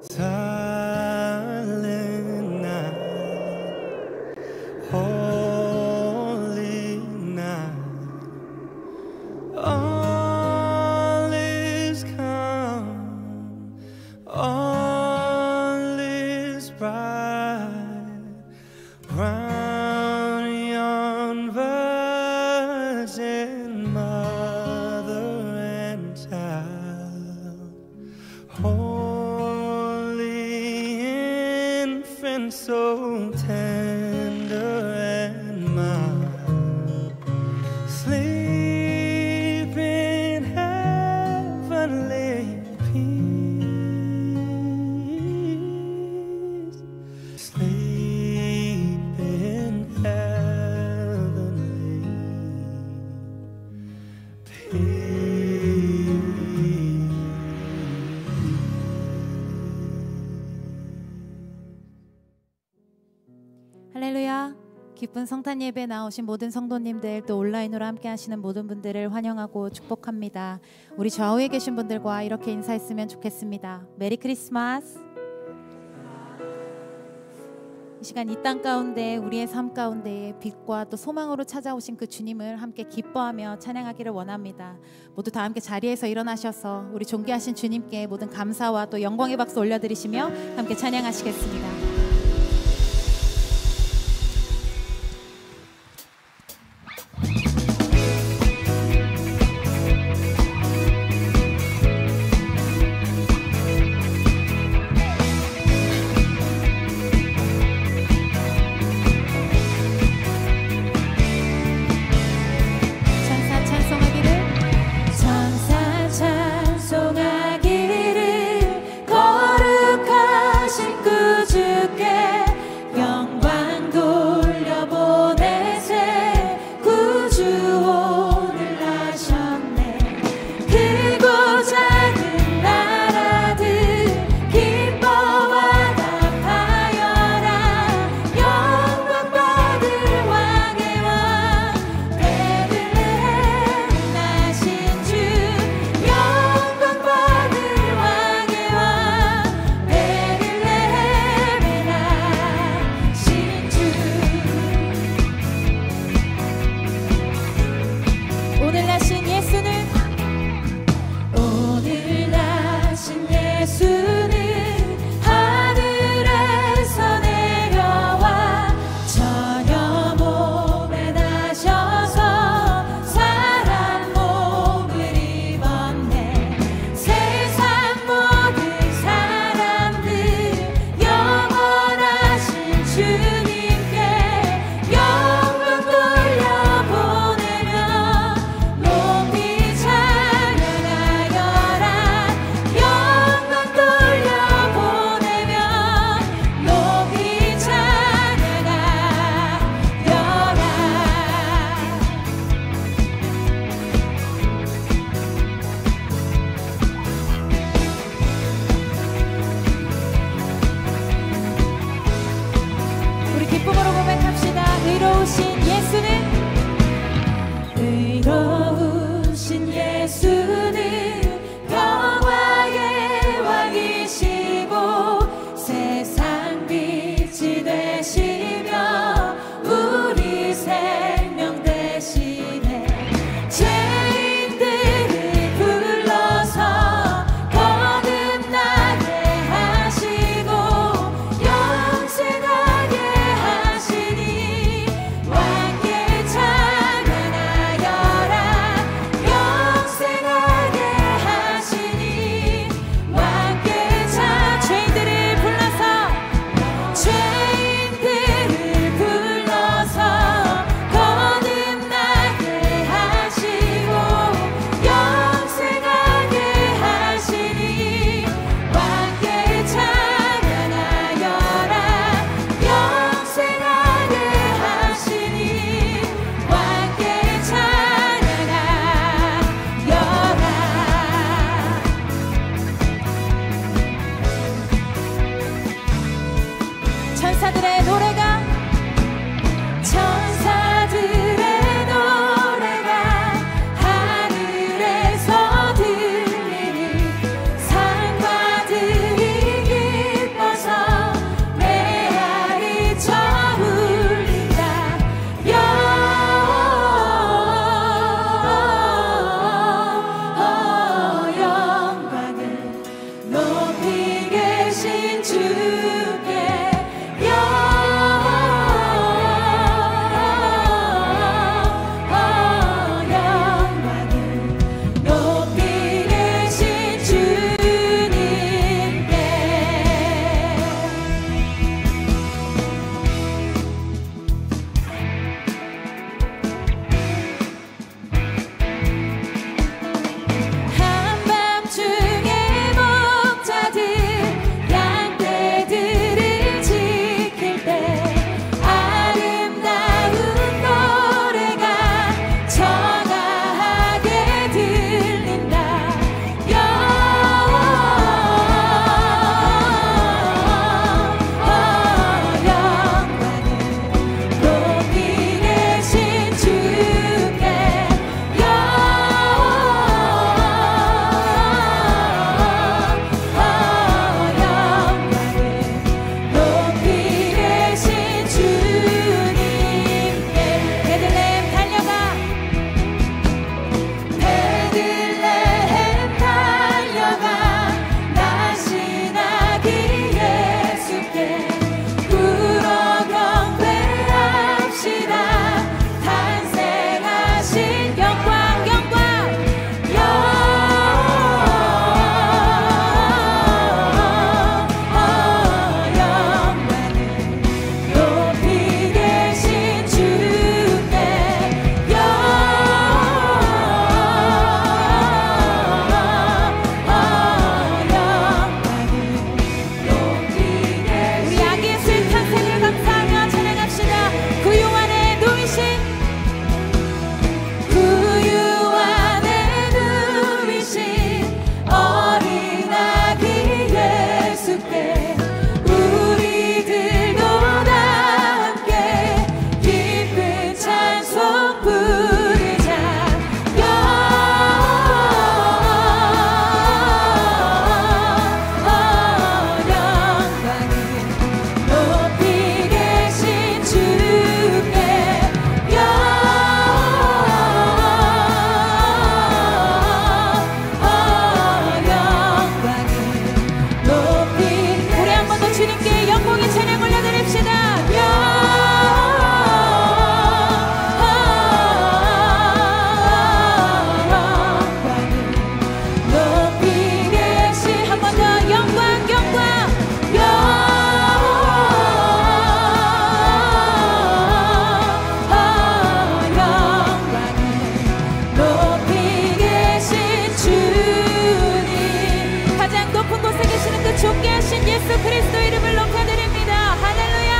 Silent night, holy night, all is calm, all is bright, round yon virgin mother and child, so tender and mild, sleep in heavenly peace, sleep in heavenly peace. 할렐루야. 기쁜 성탄 예배에 나오신 모든 성도님들, 또 온라인으로 함께 하시는 모든 분들을 환영하고 축복합니다. 우리 좌우에 계신 분들과 이렇게 인사했으면 좋겠습니다. 메리 크리스마스. 이 시간 이 땅 가운데, 우리의 삶 가운데에 빛과 또 소망으로 찾아오신 그 주님을 함께 기뻐하며 찬양하기를 원합니다. 모두 다 함께 자리에서 일어나셔서 우리 존귀하신 주님께 모든 감사와 또 영광의 박수 올려드리시며 함께 찬양하시겠습니다. 와 존귀하신 예수 그리스도 이름을 높여드립니다. 할렐루야.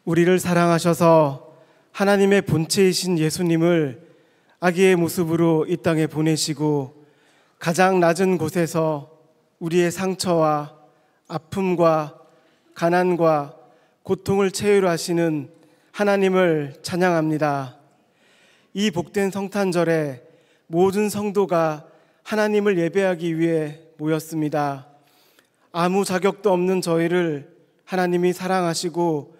우리를 사랑하셔서 하나님의 본체이신 예수님을 아기의 모습으로 이 땅에 보내시고 가장 낮은 곳에서 우리의 상처와 아픔과 가난과 고통을 체휼하시는 하나님을 찬양합니다. 이 복된 성탄절에 모든 성도가 하나님을 예배하기 위해 모였습니다. 아무 자격도 없는 저희를 하나님이 사랑하시고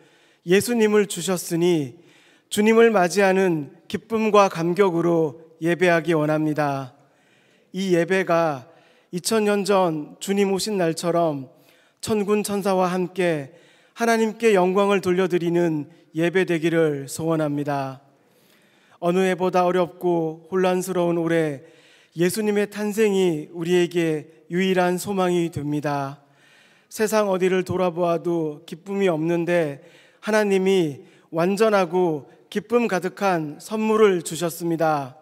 예수님을 주셨으니 주님을 맞이하는 기쁨과 감격으로 예배하기 원합니다. 이 예배가 2000년 전 주님 오신 날처럼 천군 천사와 함께 하나님께 영광을 돌려드리는 예배 되기를 소원합니다. 어느 해보다 어렵고 혼란스러운 올해 예수님의 탄생이 우리에게 유일한 소망이 됩니다. 세상 어디를 돌아보아도 기쁨이 없는데 하나님이 완전하고 기쁨 가득한 선물을 주셨습니다.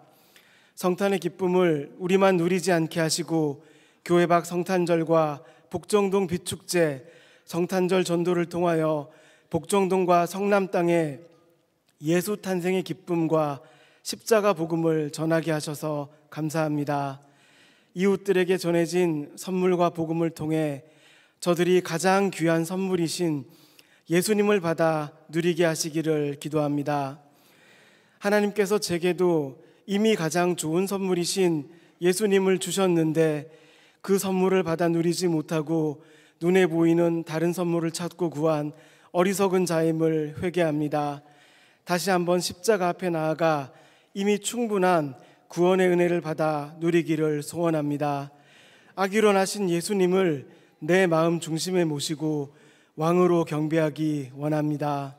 성탄의 기쁨을 우리만 누리지 않게 하시고 교회 밖 성탄절과 복정동 비축제, 성탄절 전도를 통하여 복정동과 성남 땅에 예수 탄생의 기쁨과 십자가 복음을 전하게 하셔서 감사합니다. 이웃들에게 전해진 선물과 복음을 통해 저들이 가장 귀한 선물이신 예수님을 받아 누리게 하시기를 기도합니다. 하나님께서 제게도 이미 가장 좋은 선물이신 예수님을 주셨는데 그 선물을 받아 누리지 못하고 눈에 보이는 다른 선물을 찾고 구한 어리석은 자임을 회개합니다. 다시 한번 십자가 앞에 나아가 이미 충분한 구원의 은혜를 받아 누리기를 소원합니다. 아기로 나신 예수님을 내 마음 중심에 모시고 왕으로 경배하기 원합니다.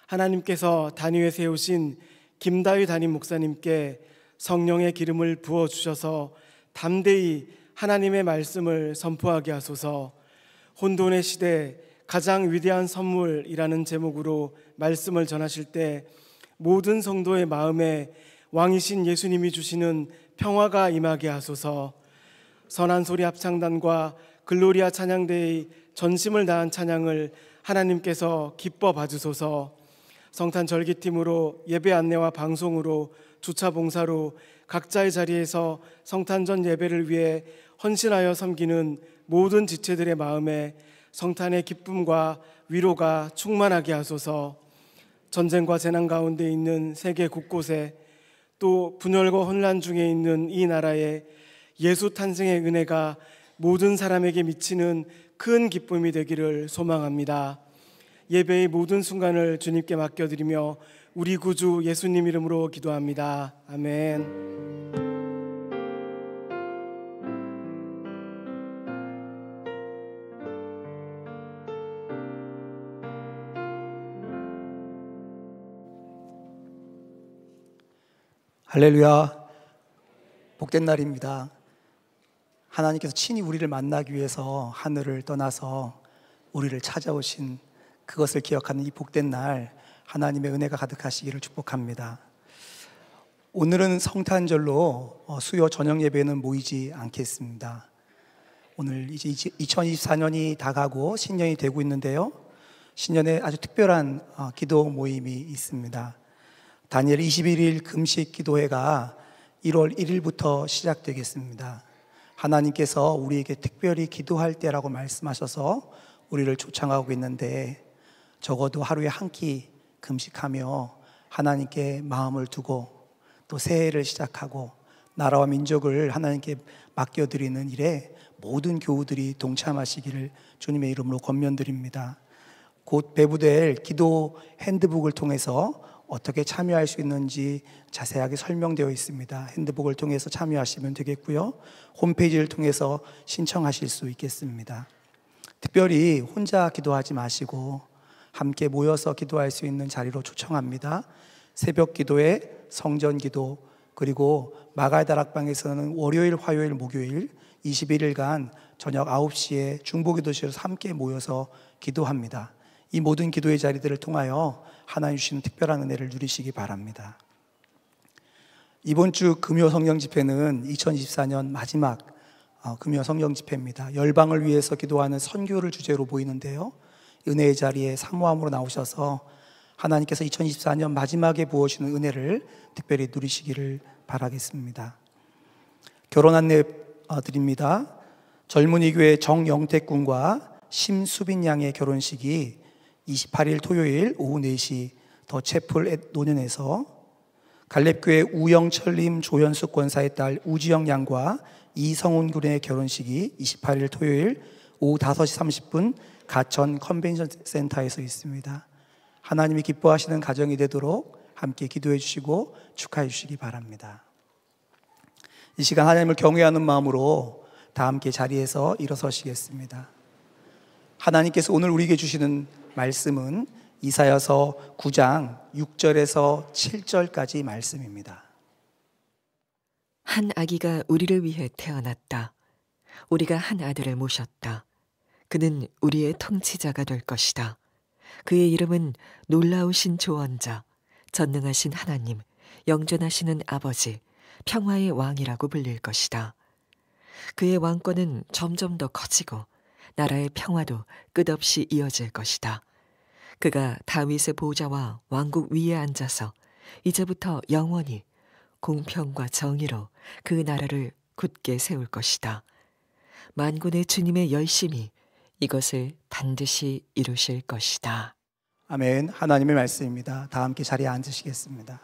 하나님께서 단위에 세우신 김다희 담임 목사님께 성령의 기름을 부어주셔서 담대히 하나님의 말씀을 선포하게 하소서. 혼돈의 시대 가장 위대한 선물이라는 제목으로 말씀을 전하실 때 모든 성도의 마음에 왕이신 예수님이 주시는 평화가 임하게 하소서. 선한 소리 합창단과 글로리아 찬양대의 전심을 다한 찬양을 하나님께서 기뻐 봐주소서. 성탄 절기팀으로 예배 안내와 방송으로 주차 봉사로 각자의 자리에서 성탄전 예배를 위해 헌신하여 섬기는 모든 지체들의 마음에 성탄의 기쁨과 위로가 충만하게 하소서. 전쟁과 재난 가운데 있는 세계 곳곳에 또 분열과 혼란 중에 있는 이 나라에 예수 탄생의 은혜가 모든 사람에게 미치는 큰 기쁨이 되기를 소망합니다. 예배의 모든 순간을 주님께 맡겨드리며 우리 구주 예수님 이름으로 기도합니다. 아멘. 할렐루야. 복된 날입니다. 하나님께서 친히 우리를 만나기 위해서 하늘을 떠나서 우리를 찾아오신 그것을 기억하는 이 복된 날, 하나님의 은혜가 가득하시기를 축복합니다. 오늘은 성탄절로 수요 저녁 예배는 모이지 않겠습니다. 오늘 이제 2024년이 다가고 신년이 되고 있는데요, 신년에 아주 특별한 기도 모임이 있습니다. 다니엘 21일 금식 기도회가 1월 1일부터 시작되겠습니다. 하나님께서 우리에게 특별히 기도할 때라고 말씀하셔서 우리를 초청하고 있는데, 적어도 하루에 한 끼 금식하며 하나님께 마음을 두고 또 새해를 시작하고 나라와 민족을 하나님께 맡겨드리는 일에 모든 교우들이 동참하시기를 주님의 이름으로 권면드립니다. 곧 배부될 기도 핸드북을 통해서 어떻게 참여할 수 있는지 자세하게 설명되어 있습니다. 핸드북을 통해서 참여하시면 되겠고요, 홈페이지를 통해서 신청하실 수 있겠습니다. 특별히 혼자 기도하지 마시고 함께 모여서 기도할 수 있는 자리로 초청합니다. 새벽 기도에 성전 기도, 그리고 마갈 다락방에서는 월요일, 화요일, 목요일 21일간 저녁 9시에 중보기도실에서 함께 모여서 기도합니다. 이 모든 기도의 자리들을 통하여 하나님 주시는 특별한 은혜를 누리시기 바랍니다. 이번 주 금요 성령 집회는 2024년 마지막 금요 성령 집회입니다. 열방을 위해서 기도하는 선교를 주제로 보이는데요, 은혜의 자리에 사모함으로 나오셔서 하나님께서 2024년 마지막에 부어주시는 은혜를 특별히 누리시기를 바라겠습니다. 결혼 안내 드립니다. 젊은이 교회 정영택 군과 심수빈 양의 결혼식이 28일 토요일 오후 4시 더 채플 앳 노년에서, 갈렙교회 우영철님 조현숙 권사의 딸 우지영 양과 이성훈 군의 결혼식이 28일 토요일 오후 5시 30분 가천 컨벤션 센터에서 있습니다. 하나님이 기뻐하시는 가정이 되도록 함께 기도해 주시고 축하해 주시기 바랍니다. 이 시간 하나님을 경외하는 마음으로 다 함께 자리에서 일어서시겠습니다. 하나님께서 오늘 우리에게 주시는 말씀은 이사야서 9장 6절에서 7절까지 말씀입니다. 한 아기가 우리를 위해 태어났다. 우리가 한 아들을 모셨다. 그는 우리의 통치자가 될 것이다. 그의 이름은 놀라우신 조언자, 전능하신 하나님, 영존하시는 아버지, 평화의 왕이라고 불릴 것이다. 그의 왕권은 점점 더 커지고 나라의 평화도 끝없이 이어질 것이다. 그가 다윗의 보좌와 왕국 위에 앉아서 이제부터 영원히 공평과 정의로 그 나라를 굳게 세울 것이다. 만군의 주님의 열심이 이것을 반드시 이루실 것이다. 아멘. 하나님의 말씀입니다. 다 함께 자리에 앉으시겠습니다.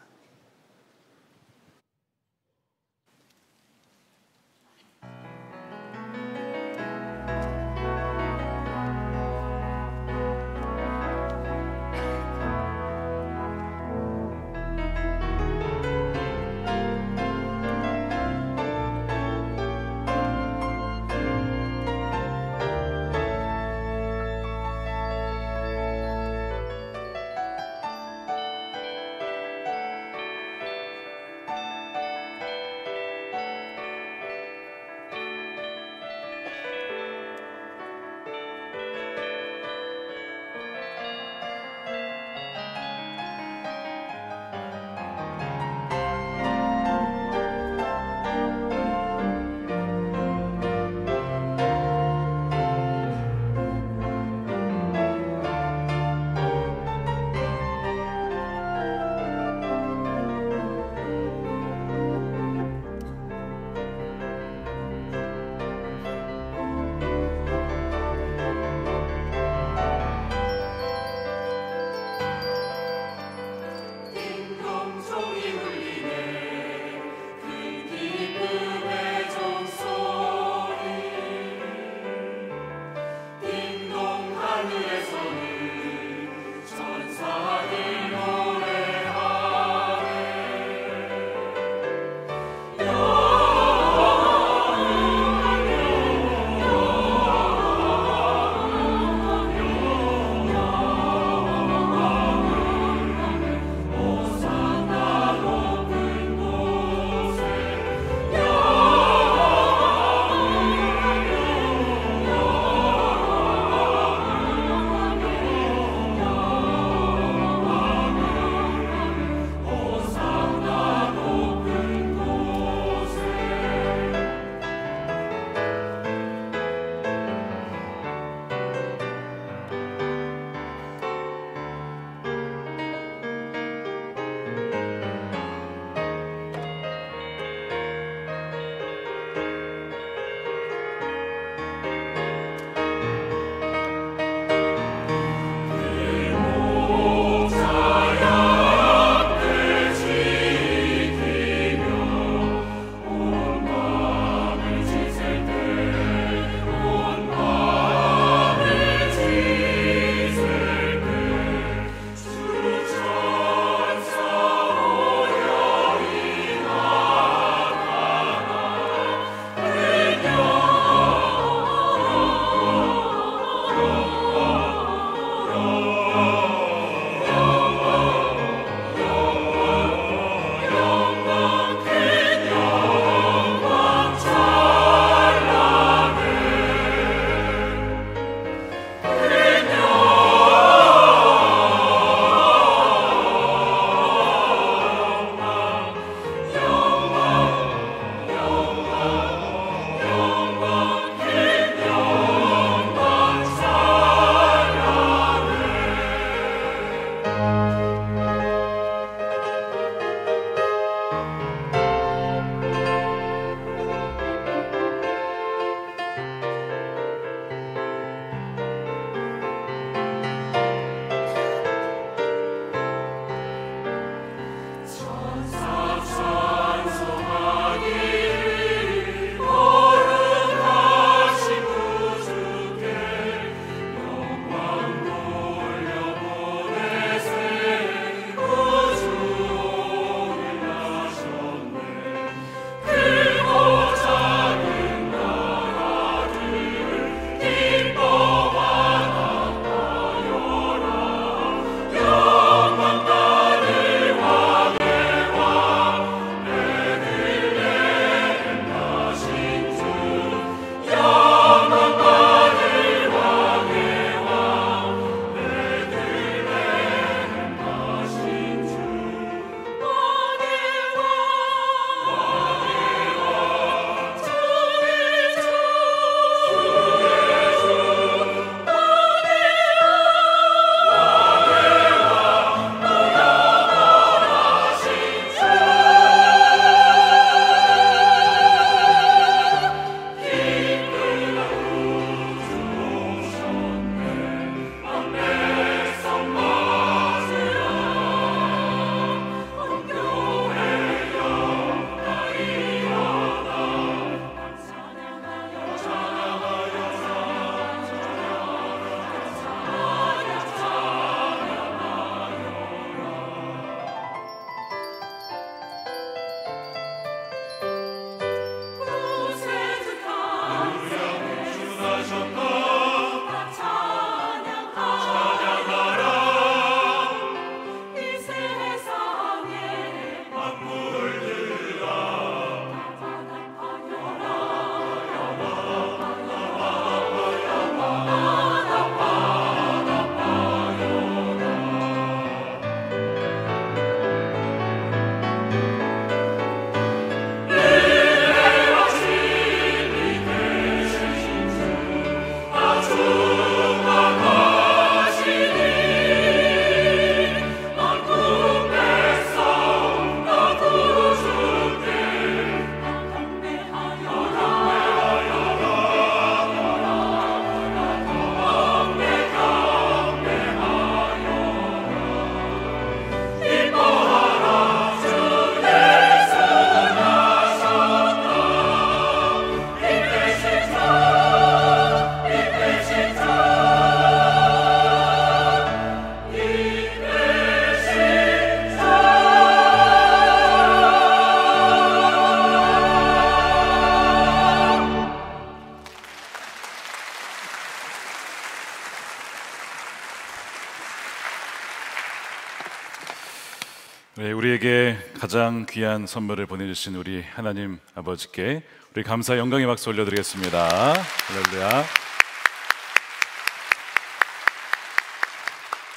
가장 귀한 선물을 보내주신 우리 하나님 아버지께 우리 감사 영광의 박수 올려드리겠습니다. 할렐루야.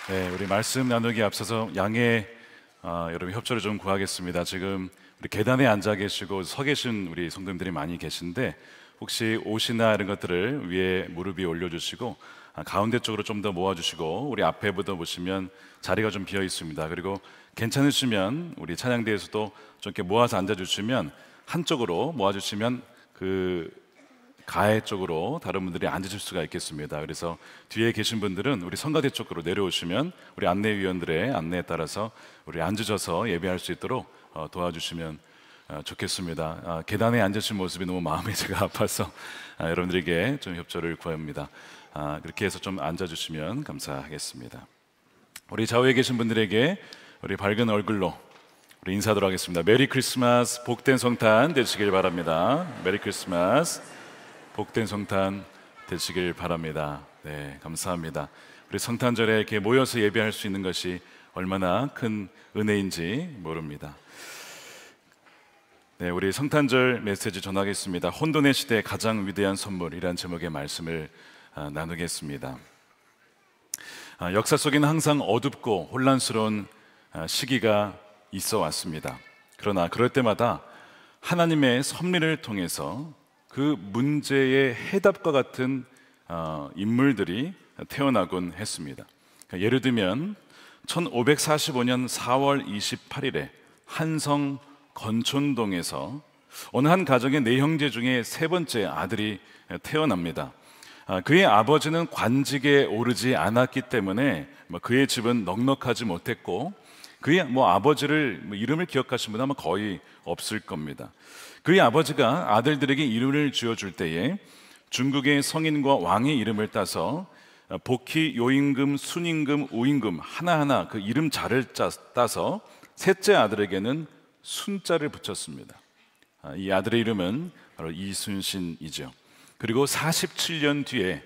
네, 우리 말씀 나누기 앞서서 양해 여러분 협조를 좀 구하겠습니다. 지금 우리 계단에 앉아 계시고 서 계신 우리 성도님들이 많이 계신데 혹시 옷이나 이런 것들을 위에 무릎 위에 올려주시고 가운데 쪽으로 좀 더 모아주시고 우리 앞에부터 보시면 자리가 좀 비어 있습니다. 그리고 괜찮으시면 우리 찬양대에서도 좀 이렇게 모아서 앉아주시면 한쪽으로 모아주시면 그 가해 쪽으로 다른 분들이 앉으실 수가 있겠습니다. 그래서 뒤에 계신 분들은 우리 성가대 쪽으로 내려오시면 우리 안내위원들의 안내에 따라서 우리 앉으셔서 예배할 수 있도록 도와주시면 좋겠습니다. 계단에 앉으신 모습이 너무 마음이 제가 아파서 여러분들에게 좀 협조를 구합니다. 그렇게 해서 좀 앉아주시면 감사하겠습니다. 우리 좌우에 계신 분들에게 우리 밝은 얼굴로 우리 인사하도록 하겠습니다. 메리 크리스마스, 복된 성탄 되시길 바랍니다. 메리 크리스마스, 복된 성탄 되시길 바랍니다. 네, 감사합니다. 우리 성탄절에 이렇게 모여서 예배할 수 있는 것이 얼마나 큰 은혜인지 모릅니다. 네, 우리 성탄절 메시지 전하겠습니다. 혼돈의 시대 가장 위대한 선물이란 제목의 말씀을 나누겠습니다. 역사 속에는 항상 어둡고 혼란스러운 시기가 있어 왔습니다. 그러나 그럴 때마다 하나님의 섭리를 통해서 그 문제의 해답과 같은 인물들이 태어나곤 했습니다. 예를 들면 1545년 4월 28일에 한성 건촌동에서 어느 한 가정의 네 형제 중에 세 번째 아들이 태어납니다. 그의 아버지는 관직에 오르지 않았기 때문에 그의 집은 넉넉하지 못했고 그의 아버지를 이름을 기억하신 분은 아마 거의 없을 겁니다. 그의 아버지가 아들들에게 이름을 지어줄 때에 중국의 성인과 왕의 이름을 따서 복희, 요임금, 순임금, 우임금 하나하나 그 이름 자를 따서 셋째 아들에게는 순자를 붙였습니다. 이 아들의 이름은 바로 이순신이죠. 그리고 47년 뒤에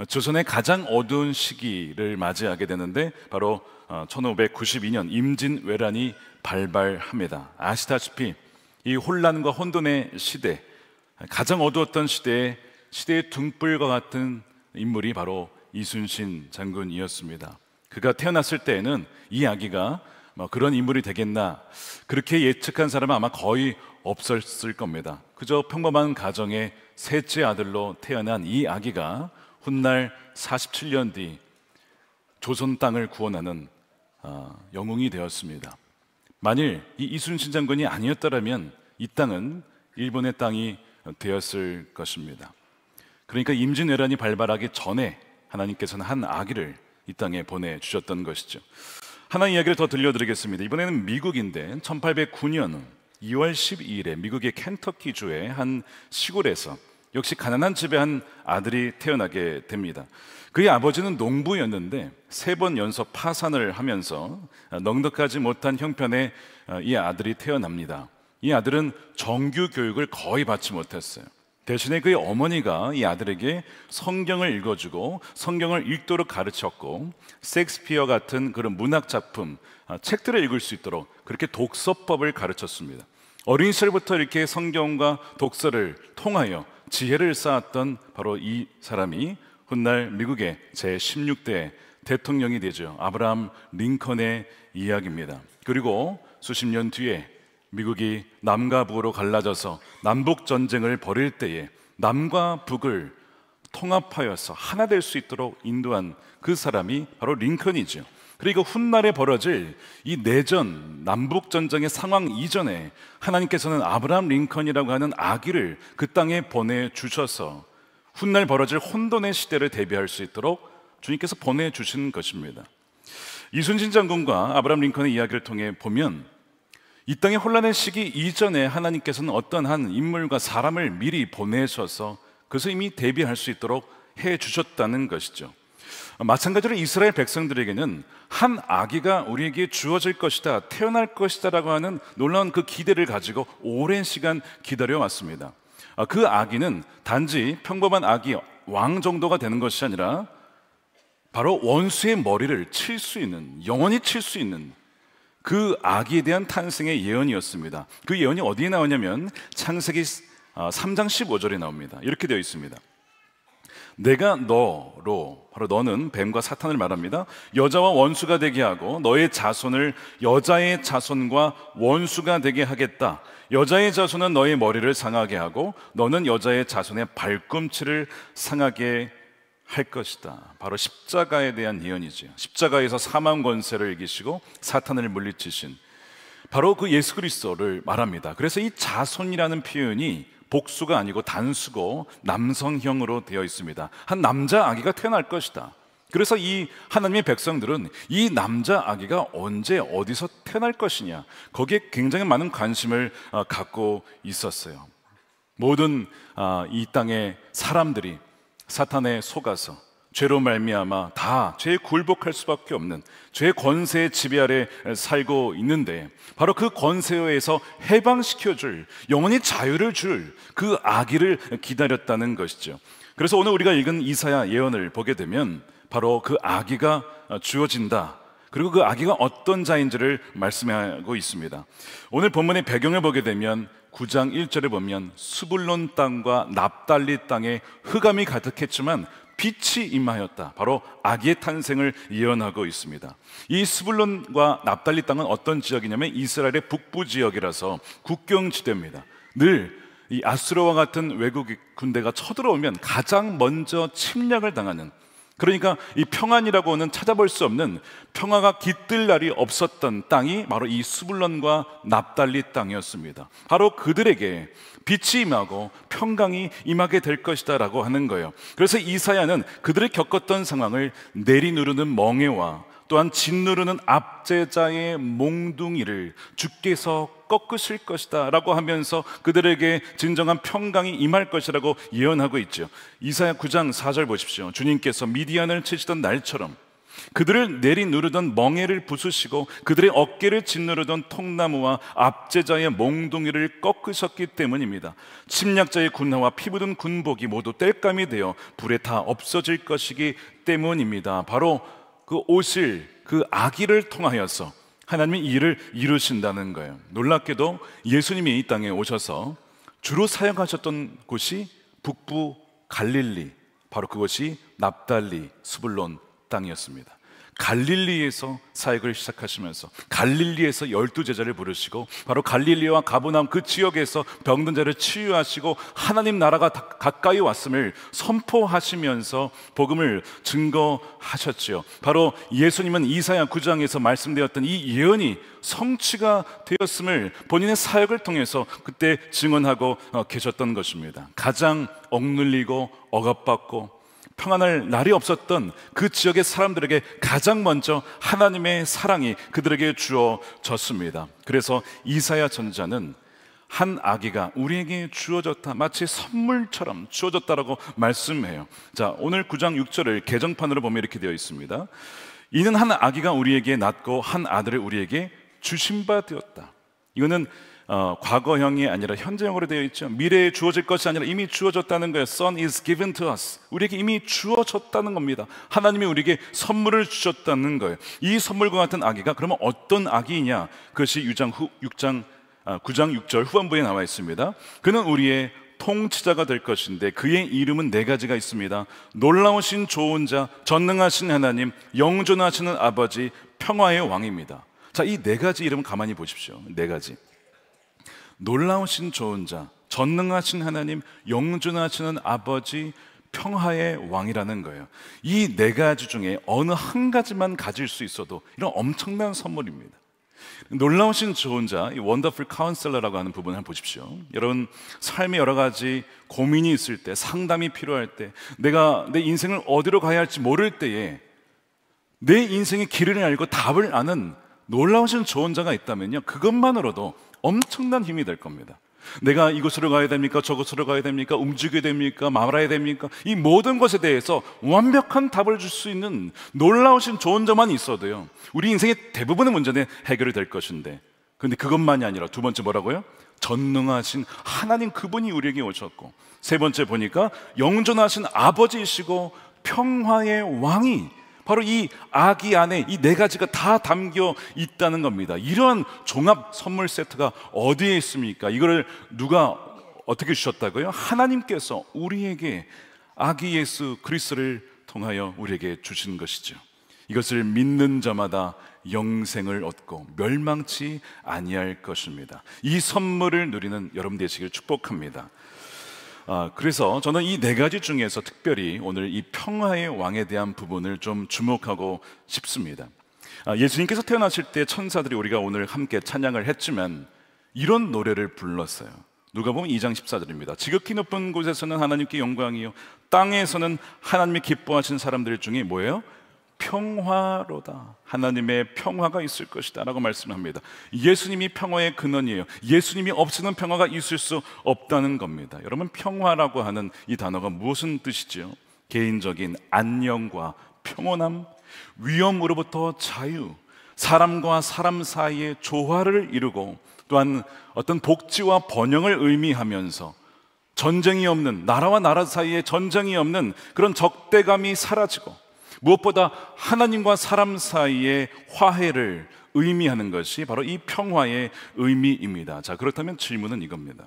조선의 가장 어두운 시기를 맞이하게 되는데 바로 1592년 임진왜란이 발발합니다. 아시다시피 이 혼란과 혼돈의 시대, 가장 어두웠던 시대의 등불과 같은 인물이 바로 이순신 장군이었습니다. 그가 태어났을 때에는 이 아기가 그런 인물이 되겠나 그렇게 예측한 사람은 아마 거의 없었을 겁니다. 그저 평범한 가정의 셋째 아들로 태어난 이 아기가 훗날 47년 뒤 조선 땅을 구원하는 영웅이 되었습니다. 만일 이 이순신 장군이 아니었더라면 이 땅은 일본의 땅이 되었을 것입니다. 그러니까 임진왜란이 발발하기 전에 하나님께서는 한 아기를 이 땅에 보내주셨던 것이죠. 하나 이야기를 더 들려드리겠습니다. 이번에는 미국인데 1809년 2월 12일에 미국의 켄터키주의 한 시골에서 역시 가난한 집에 한 아들이 태어나게 됩니다. 그의 아버지는 농부였는데 3번 연속 파산을 하면서 넉넉하지 못한 형편에 이 아들이 태어납니다. 이 아들은 정규 교육을 거의 받지 못했어요. 대신에 그의 어머니가 이 아들에게 성경을 읽어주고 성경을 읽도록 가르쳤고 셰익스피어 같은 그런 문학 작품, 책들을 읽을 수 있도록 그렇게 독서법을 가르쳤습니다. 어린 시절부터 이렇게 성경과 독서를 통하여 지혜를 쌓았던 바로 이 사람이 훗날 미국의 제16대 대통령이 되죠. 아브라함 링컨의 이야기입니다. 그리고 수십 년 뒤에 미국이 남과 북으로 갈라져서 남북 전쟁을 벌일 때에 남과 북을 통합하여서 하나 될 수 있도록 인도한 그 사람이 바로 링컨이죠. 그리고 훗날에 벌어질 이 내전 남북 전쟁의 상황 이전에 하나님께서는 아브라함 링컨이라고 하는 아기를 그 땅에 보내주셔서 훗날 벌어질 혼돈의 시대를 대비할 수 있도록 주님께서 보내주신 것입니다. 이순신 장군과 아브라함 링컨의 이야기를 통해 보면 이 땅의 혼란의 시기 이전에 하나님께서는 어떤 한 인물과 사람을 미리 보내셔서 그것을 이미 대비할 수 있도록 해주셨다는 것이죠. 마찬가지로 이스라엘 백성들에게는 한 아기가 우리에게 주어질 것이다, 태어날 것이다 라고 하는 놀라운 그 기대를 가지고 오랜 시간 기다려왔습니다. 그 아기는 단지 평범한 아기 왕 정도가 되는 것이 아니라 바로 원수의 머리를 칠 수 있는, 영원히 칠 수 있는 그 아기에 대한 탄생의 예언이었습니다. 그 예언이 어디에 나오냐면 창세기 3장 15절에 나옵니다. 이렇게 되어 있습니다. 내가 너로, 바로 너는 뱀과 사탄을 말합니다, 여자와 원수가 되게 하고 너의 자손을 여자의 자손과 원수가 되게 하겠다. 여자의 자손은 너의 머리를 상하게 하고 너는 여자의 자손의 발꿈치를 상하게 할 것이다. 바로 십자가에 대한 예언이죠. 십자가에서 사망 권세를 이기시고 사탄을 물리치신 바로 그 예수 그리스도를 말합니다. 그래서 이 자손이라는 표현이 복수가 아니고 단수고 남성형으로 되어 있습니다. 한 남자 아기가 태어날 것이다. 그래서 이 하나님의 백성들은 이 남자 아기가 언제 어디서 태어날 것이냐, 거기에 굉장히 많은 관심을 갖고 있었어요. 모든 이 땅의 사람들이 사탄에 속아서 죄로 말미암아 다 죄에 굴복할 수밖에 없는 죄의 권세의 지배 아래 살고 있는데, 바로 그 권세에서 해방시켜줄, 영원히 자유를 줄 그 아기를 기다렸다는 것이죠. 그래서 오늘 우리가 읽은 이사야 예언을 보게 되면 바로 그 아기가 주어진다, 그리고 그 아기가 어떤 자인지를 말씀하고 있습니다. 오늘 본문의 배경을 보게 되면 9장 1절에 보면 스불론 땅과 납달리 땅에 흑암이 가득했지만 빛이 임하였다. 바로 아기의 탄생을 예언하고 있습니다. 이 스불론과 납달리 땅은 어떤 지역이냐면 이스라엘의 북부 지역이라서 국경지대입니다. 늘 이 아수르와 같은 외국 군대가 쳐들어오면 가장 먼저 침략을 당하는, 그러니까 이 평안이라고는 찾아볼 수 없는, 평화가 깃들 날이 없었던 땅이 바로 이 스불론과 납달리 땅이었습니다. 바로 그들에게 빛이 임하고 평강이 임하게 될 것이다 라고 하는 거예요. 그래서 이사야는 그들이 겪었던 상황을 내리누르는 멍에와 또한 짓누르는 압제자의 몽둥이를 주께서 꺾으실 것이다 라고 하면서 그들에게 진정한 평강이 임할 것이라고 예언하고 있죠. 이사야 9장 4절 보십시오. 주님께서 미디안을 치시던 날처럼 그들을 내리누르던 멍에를 부수시고 그들의 어깨를 짓누르던 통나무와 압제자의 몽둥이를 꺾으셨기 때문입니다. 침략자의 군화와 피묻은 군복이 모두 땔감이 되어 불에 다 없어질 것이기 때문입니다. 바로 그 오실 그 아기를 통하여서 하나님이 이 일을 이루신다는 거예요. 놀랍게도 예수님이 이 땅에 오셔서 주로 사역하셨던 곳이 북부 갈릴리, 바로 그것이 납달리, 스불론 땅이었습니다. 갈릴리에서 사역을 시작하시면서 갈릴리에서 12제자를 부르시고 바로 갈릴리와 가버나움 그 지역에서 병든 자를 치유하시고 하나님 나라가 가까이 왔음을 선포하시면서 복음을 증거하셨지요. 바로 예수님은 이사야 9장에서 말씀되었던 이 예언이 성취가 되었음을 본인의 사역을 통해서 그때 증언하고 계셨던 것입니다. 가장 억눌리고 억압받고 평안할 날이 없었던 그 지역의 사람들에게 가장 먼저 하나님의 사랑이 그들에게 주어졌습니다. 그래서 이사야 선지자는 한 아기가 우리에게 주어졌다, 마치 선물처럼 주어졌다라고 말씀해요. 자, 오늘 9장 6절을 개정판으로 보면 이렇게 되어 있습니다. 이는 한 아기가 우리에게 낳고 한 아들을 우리에게 주신 바 되었다. 이거는 과거형이 아니라 현재형으로 되어 있죠. 미래에 주어질 것이 아니라 이미 주어졌다는 거예요. Son is given to us. 우리에게 이미 주어졌다는 겁니다. 하나님이 우리에게 선물을 주셨다는 거예요. 이 선물과 같은 아기가 그러면 어떤 아기이냐? 그것이 9장 6절 후반부에 나와 있습니다. 그는 우리의 통치자가 될 것인데 그의 이름은 4가지가 있습니다. 놀라우신 좋은 자, 전능하신 하나님, 영존하시는 아버지, 평화의 왕입니다. 자, 이 4가지 이름 가만히 보십시오. 4가지. 놀라우신 좋은 자, 전능하신 하나님, 영존하시는 아버지, 평화의 왕이라는 거예요. 이 4가지 중에 어느 한 가지만 가질 수 있어도 이런 엄청난 선물입니다. 놀라우신 좋은 자, 이 원더풀 카운셀러라고 하는 부분을 한번 보십시오. 여러분, 삶에 여러 가지 고민이 있을 때, 상담이 필요할 때, 내가 내 인생을 어디로 가야 할지 모를 때에 내 인생의 길을 알고 답을 아는 놀라우신 좋은 자가 있다면요, 그것만으로도 엄청난 힘이 될 겁니다. 내가 이곳으로 가야 됩니까? 저곳으로 가야 됩니까? 움직여야 됩니까? 말아야 됩니까? 이 모든 것에 대해서 완벽한 답을 줄 수 있는 놀라우신 좋은 자만 있어도요, 우리 인생의 대부분의 문제는 해결이 될 것인데, 그런데 그것만이 아니라 두 번째 뭐라고요? 전능하신 하나님, 그분이 우리에게 오셨고, 세 번째 보니까 영존하신 아버지이시고 평화의 왕이 바로 이 아기 안에 이 네 가지가 다 담겨 있다는 겁니다. 이런 종합 선물 세트가 어디에 있습니까? 이거를 누가 어떻게 주셨다고요? 하나님께서 우리에게 아기 예수 그리스도를 통하여 우리에게 주신 것이죠. 이것을 믿는 자마다 영생을 얻고 멸망치 아니할 것입니다. 이 선물을 누리는 여러분 되시길 축복합니다. 그래서 저는 이 네 가지 중에서 특별히 오늘 이 평화의 왕에 대한 부분을 좀 주목하고 싶습니다. 예수님께서 태어나실 때 천사들이 우리가 오늘 함께 찬양을 했지만 이런 노래를 불렀어요. 누가복음 2장 14절입니다. 지극히 높은 곳에서는 하나님께 영광이요 땅에서는 하나님이 기뻐하신 사람들 중에 뭐예요? 평화로다. 하나님의 평화가 있을 것이다 라고 말씀합니다. 예수님이 평화의 근원이에요. 예수님이 없이는 평화가 있을 수 없다는 겁니다. 여러분, 평화라고 하는 이 단어가 무슨 뜻이죠? 개인적인 안녕과 평온함, 위험으로부터 자유, 사람과 사람 사이의 조화를 이루고 또한 어떤 복지와 번영을 의미하면서 전쟁이 없는, 나라와 나라 사이에 전쟁이 없는 그런 적대감이 사라지고 무엇보다 하나님과 사람 사이의 화해를 의미하는 것이 바로 이 평화의 의미입니다. 자, 그렇다면 질문은 이겁니다.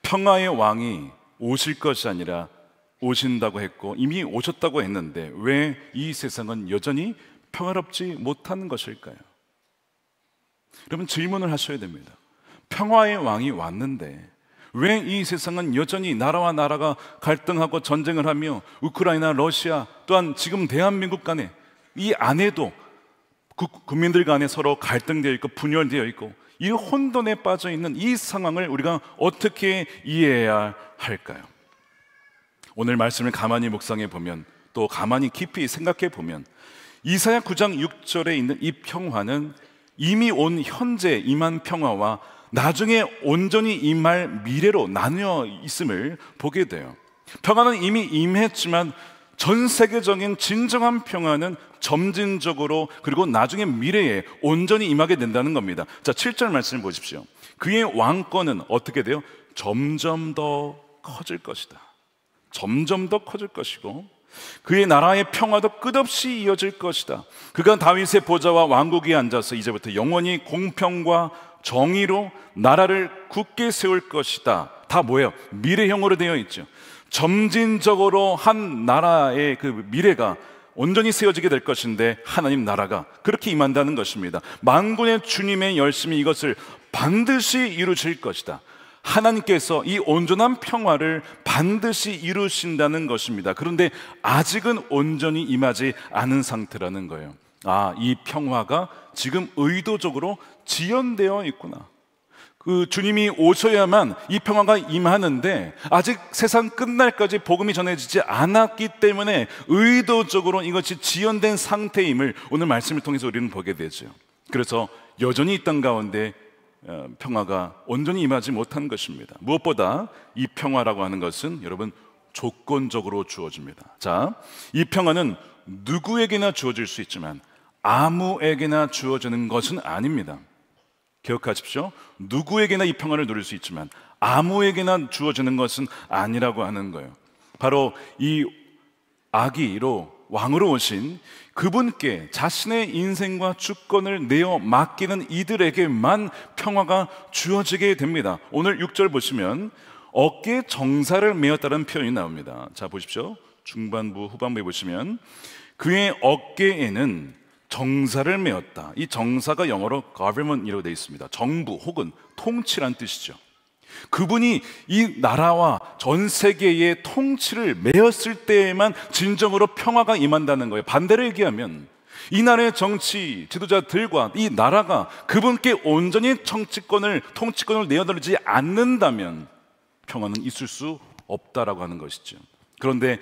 평화의 왕이 오실 것이 아니라 오신다고 했고 이미 오셨다고 했는데 왜 이 세상은 여전히 평화롭지 못한 것일까요? 여러분, 질문을 하셔야 됩니다. 평화의 왕이 왔는데 왜 이 세상은 여전히 나라와 나라가 갈등하고 전쟁을 하며 우크라이나, 러시아 또한 지금 대한민국 간에 이 안에도 국민들 간에 서로 갈등되어 있고 분열되어 있고 이 혼돈에 빠져 있는 이 상황을 우리가 어떻게 이해해야 할까요? 오늘 말씀을 가만히 묵상해 보면 또 가만히 깊이 생각해 보면 이사야 9장 6절에 있는 이 평화는 이미 온 현재 임한 평화와 나중에 온전히 임할 미래로 나뉘어 있음을 보게 돼요. 평화는 이미 임했지만 전 세계적인 진정한 평화는 점진적으로 그리고 나중에 미래에 온전히 임하게 된다는 겁니다. 자, 7절 말씀을 보십시오. 그의 왕권은 어떻게 돼요? 점점 더 커질 것이다. 점점 더 커질 것이고 그의 나라의 평화도 끝없이 이어질 것이다. 그가 다윗의 보좌와 왕국에 앉아서 이제부터 영원히 공평과 정의로 나라를 굳게 세울 것이다. 다 뭐예요? 미래형으로 되어 있죠. 점진적으로 한 나라의 그 미래가 온전히 세워지게 될 것인데 하나님 나라가 그렇게 임한다는 것입니다. 만군의 주님의 열심이 이것을 반드시 이루실 것이다. 하나님께서 이 온전한 평화를 반드시 이루신다는 것입니다. 그런데 아직은 온전히 임하지 않은 상태라는 거예요. 이 평화가 지금 의도적으로 지연되어 있구나. 그 주님이 오셔야만 이 평화가 임하는데 아직 세상 끝날까지 복음이 전해지지 않았기 때문에 의도적으로 이것이 지연된 상태임을 오늘 말씀을 통해서 우리는 보게 되죠. 그래서 여전히 이 땅 가운데 평화가 온전히 임하지 못한 것입니다. 무엇보다 이 평화라고 하는 것은 여러분 조건적으로 주어집니다. 자, 이 평화는 누구에게나 주어질 수 있지만 아무에게나 주어지는 것은 아닙니다. 기억하십시오. 누구에게나 이 평화를 누릴 수 있지만 아무에게나 주어지는 것은 아니라고 하는 거예요. 바로 이 아기로 왕으로 오신 그분께 자신의 인생과 주권을 내어 맡기는 이들에게만 평화가 주어지게 됩니다. 오늘 6절 보시면 어깨에 정사를 메었다는 표현이 나옵니다. 자, 보십시오. 중반부 후반부에 보시면 그의 어깨에는 정사를 메었다. 이 정사가 영어로 government이라고 되어 있습니다. 정부 혹은 통치란 뜻이죠. 그분이 이 나라와 전 세계의 통치를 메었을 때에만 진정으로 평화가 임한다는 거예요. 반대로 얘기하면 이 나라의 정치 지도자들과 이 나라가 그분께 온전히 통치권을 내어드리지 않는다면 평화는 있을 수 없다라고 하는 것이죠. 그런데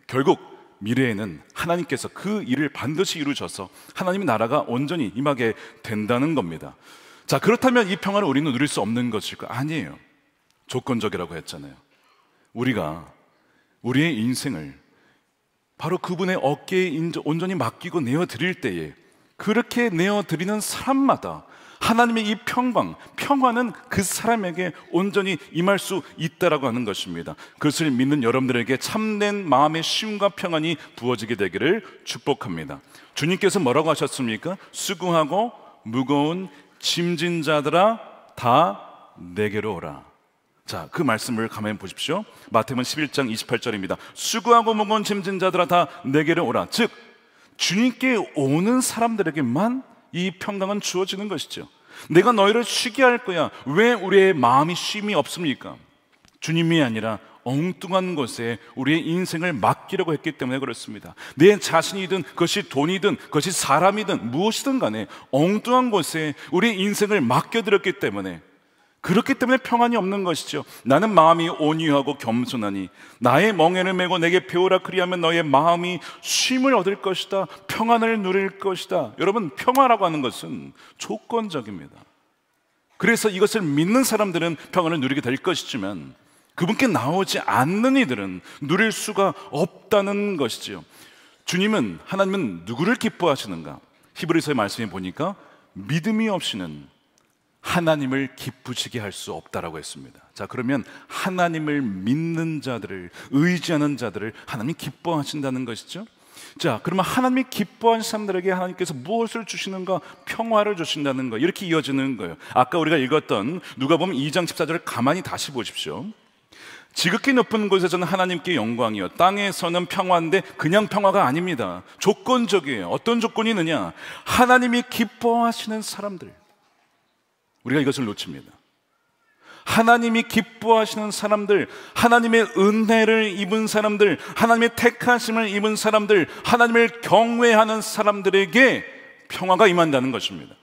결국 미래에는 하나님께서 그 일을 반드시 이루셔서 하나님의 나라가 온전히 임하게 된다는 겁니다. 자, 그렇다면 이 평화를 우리는 누릴 수 없는 것일까? 아니에요. 조건적이라고 했잖아요. 우리가 우리의 인생을 바로 그분의 어깨에 온전히 맡기고 내어드릴 때에 그렇게 내어드리는 사람마다 하나님의 이 평화는 그 사람에게 온전히 임할 수 있다라고 하는 것입니다. 그것을 믿는 여러분들에게 참된 마음의 쉼과 평안이 부어지게 되기를 축복합니다. 주님께서 뭐라고 하셨습니까? 수고하고 무거운 짐진 자들아 다 내게로 오라. 자, 그 말씀을 가만히 보십시오. 마태복음 11장 28절입니다. 수고하고 무거운 짐진 자들아 다 내게로 오라. 즉 주님께 오는 사람들에게만 이 평강은 주어지는 것이죠. 내가 너희를 쉬게 할 거야. 왜 우리의 마음이 쉼이 없습니까? 주님이 아니라 엉뚱한 곳에 우리의 인생을 맡기려고 했기 때문에 그렇습니다. 내 자신이든 그것이 돈이든 그것이 사람이든 무엇이든 간에 엉뚱한 곳에 우리의 인생을 맡겨드렸기 때문에, 그렇기 때문에 평안이 없는 것이죠. 나는 마음이 온유하고 겸손하니 나의 멍에를 메고 내게 배우라. 그리하면 너의 마음이 쉼을 얻을 것이다. 평안을 누릴 것이다. 여러분, 평화라고 하는 것은 조건적입니다. 그래서 이것을 믿는 사람들은 평안을 누리게 될 것이지만 그분께 나오지 않는 이들은 누릴 수가 없다는 것이죠. 하나님은 누구를 기뻐하시는가? 히브리서의 말씀에 보니까 믿음이 없이는 하나님을 기쁘시게 할 수 없다라고 했습니다. 자, 그러면 하나님을 믿는 자들을, 의지하는 자들을 하나님이 기뻐하신다는 것이죠. 자, 그러면 하나님이 기뻐하는 사람들에게 하나님께서 무엇을 주시는가? 평화를 주신다는 거. 이렇게 이어지는 거예요. 아까 우리가 읽었던 누가복음 2장 14절을 가만히 다시 보십시오. 지극히 높은 곳에서는 하나님께 영광이요 땅에서는 평화인데 그냥 평화가 아닙니다. 조건적이에요. 어떤 조건이 있느냐? 하나님이 기뻐하시는 사람들. 우리가 이것을 놓칩니다. 하나님이 기뻐하시는 사람들, 하나님의 은혜를 입은 사람들, 하나님의 택하심을 입은 사람들, 하나님을 경외하는 사람들에게 평화가 임한다는 것입니다.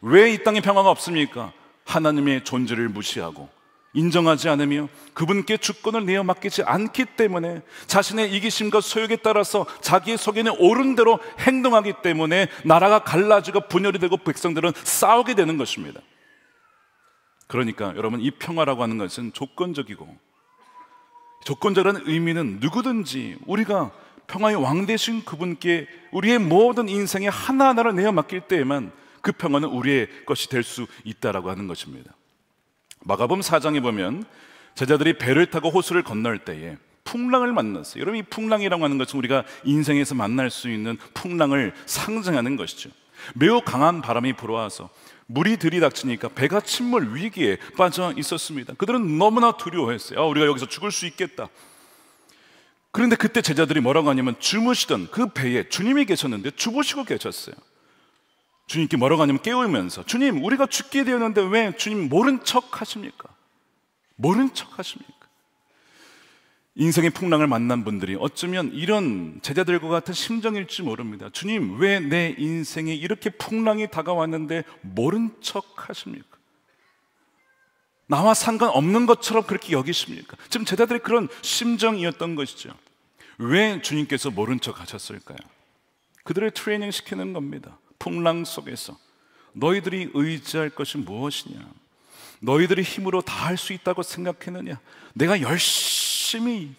왜 이 땅에 평화가 없습니까? 하나님의 존재를 무시하고 인정하지 않으며 그분께 주권을 내어 맡기지 않기 때문에, 자신의 이기심과 소욕에 따라서 자기의 속에는 옳은 대로 행동하기 때문에 나라가 갈라지고 분열이 되고 백성들은 싸우게 되는 것입니다. 그러니까 여러분, 이 평화라고 하는 것은 조건적이고, 조건적인 의미는 누구든지 우리가 평화의 왕 되신 그분께 우리의 모든 인생의 하나하나를 내어 맡길 때에만 그 평화는 우리의 것이 될 수 있다라고 하는 것입니다. 마가복음 4장에 보면 제자들이 배를 타고 호수를 건널 때에 풍랑을 만났어요. 여러분, 이 풍랑이라고 하는 것은 우리가 인생에서 만날 수 있는 풍랑을 상징하는 것이죠. 매우 강한 바람이 불어와서 물이 들이닥치니까 배가 침몰 위기에 빠져 있었습니다. 그들은 너무나 두려워했어요. 우리가 여기서 죽을 수 있겠다. 그런데 그때 제자들이 뭐라고 하냐면, 주무시던 그 배에 주님이 계셨는데 주무시고 계셨어요. 주님께 뭐라고 하냐면 깨우면서, 주님, 우리가 죽게 되었는데 왜 주님 모른 척 하십니까? 모른 척 하십니까? 인생의 풍랑을 만난 분들이 어쩌면 이런 제자들과 같은 심정일지 모릅니다. 주님, 왜 내 인생에 이렇게 풍랑이 다가왔는데 모른 척 하십니까? 나와 상관없는 것처럼 그렇게 여기십니까? 지금 제자들의 그런 심정이었던 것이죠. 왜 주님께서 모른 척 하셨을까요? 그들을 트레이닝 시키는 겁니다. 풍랑 속에서 너희들이 의지할 것이 무엇이냐? 너희들이 힘으로 다 할 수 있다고 생각했느냐? 내가 열심히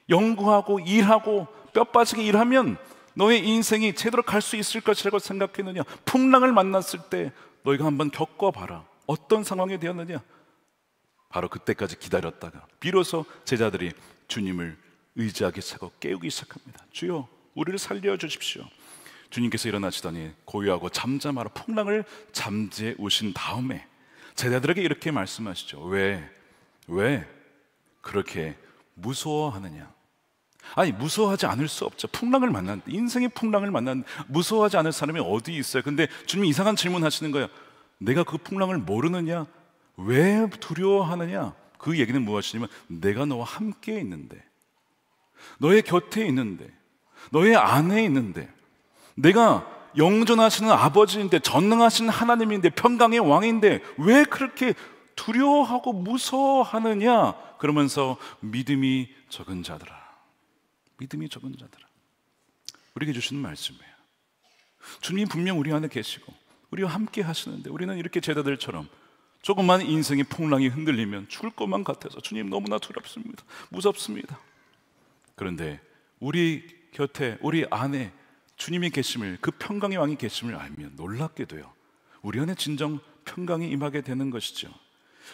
연구하고 일하고 뼈 빠지게 일하면 너의 인생이 제대로 갈 수 있을 것이라고 생각했느냐? 풍랑을 만났을 때 너희가 한번 겪어봐라. 어떤 상황이 되었느냐? 바로 그때까지 기다렸다가 비로소 제자들이 주님을 의지하기 시작하고 깨우기 시작합니다. 주여, 우리를 살려주십시오. 주님께서 일어나시더니 고요하고 잠잠하라 풍랑을 잠재해 오신 다음에 제자들에게 이렇게 말씀하시죠. 왜 그렇게 무서워하느냐? 아니, 무서워하지 않을 수 없죠. 풍랑을 만났는데, 인생의 풍랑을 만났는데 무서워하지 않을 사람이 어디 있어요? 근데 주님이 이상한 질문 하시는 거예요. 내가 그 풍랑을 모르느냐? 왜 두려워하느냐? 그 얘기는 무엇이냐면, 내가 너와 함께 있는데, 너의 곁에 있는데, 너의 안에 있는데, 내가 영존하시는 아버지인데, 전능하신 하나님인데, 평강의 왕인데 왜 그렇게 두려워하고 무서워하느냐? 그러면서 믿음이 적은 자들아, 믿음이 적은 자들아, 우리에게 주시는 말씀이에요. 주님이 분명 우리 안에 계시고 우리와 함께 하시는데 우리는 이렇게 제자들처럼 조금만 인생의 풍랑이 흔들리면 죽을 것만 같아서 주님 너무나 두렵습니다, 무섭습니다. 그런데 우리 곁에, 우리 안에 주님이 계심을, 그 평강의 왕이 계심을 알면 놀랍게도요, 우리 안에 진정 평강이 임하게 되는 것이죠.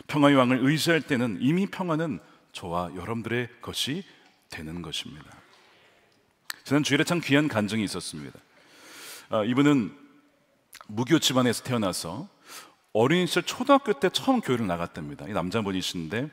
평화의 왕을 의지할 때는 이미 평화는 저와 여러분들의 것이 되는 것입니다. 지난 주일에 참 귀한 간증이 있었습니다. 이분은 무교 집안에서 태어나서 어린 시절 초등학교 때 처음 교회를 나갔답니다. 이 남자분이신데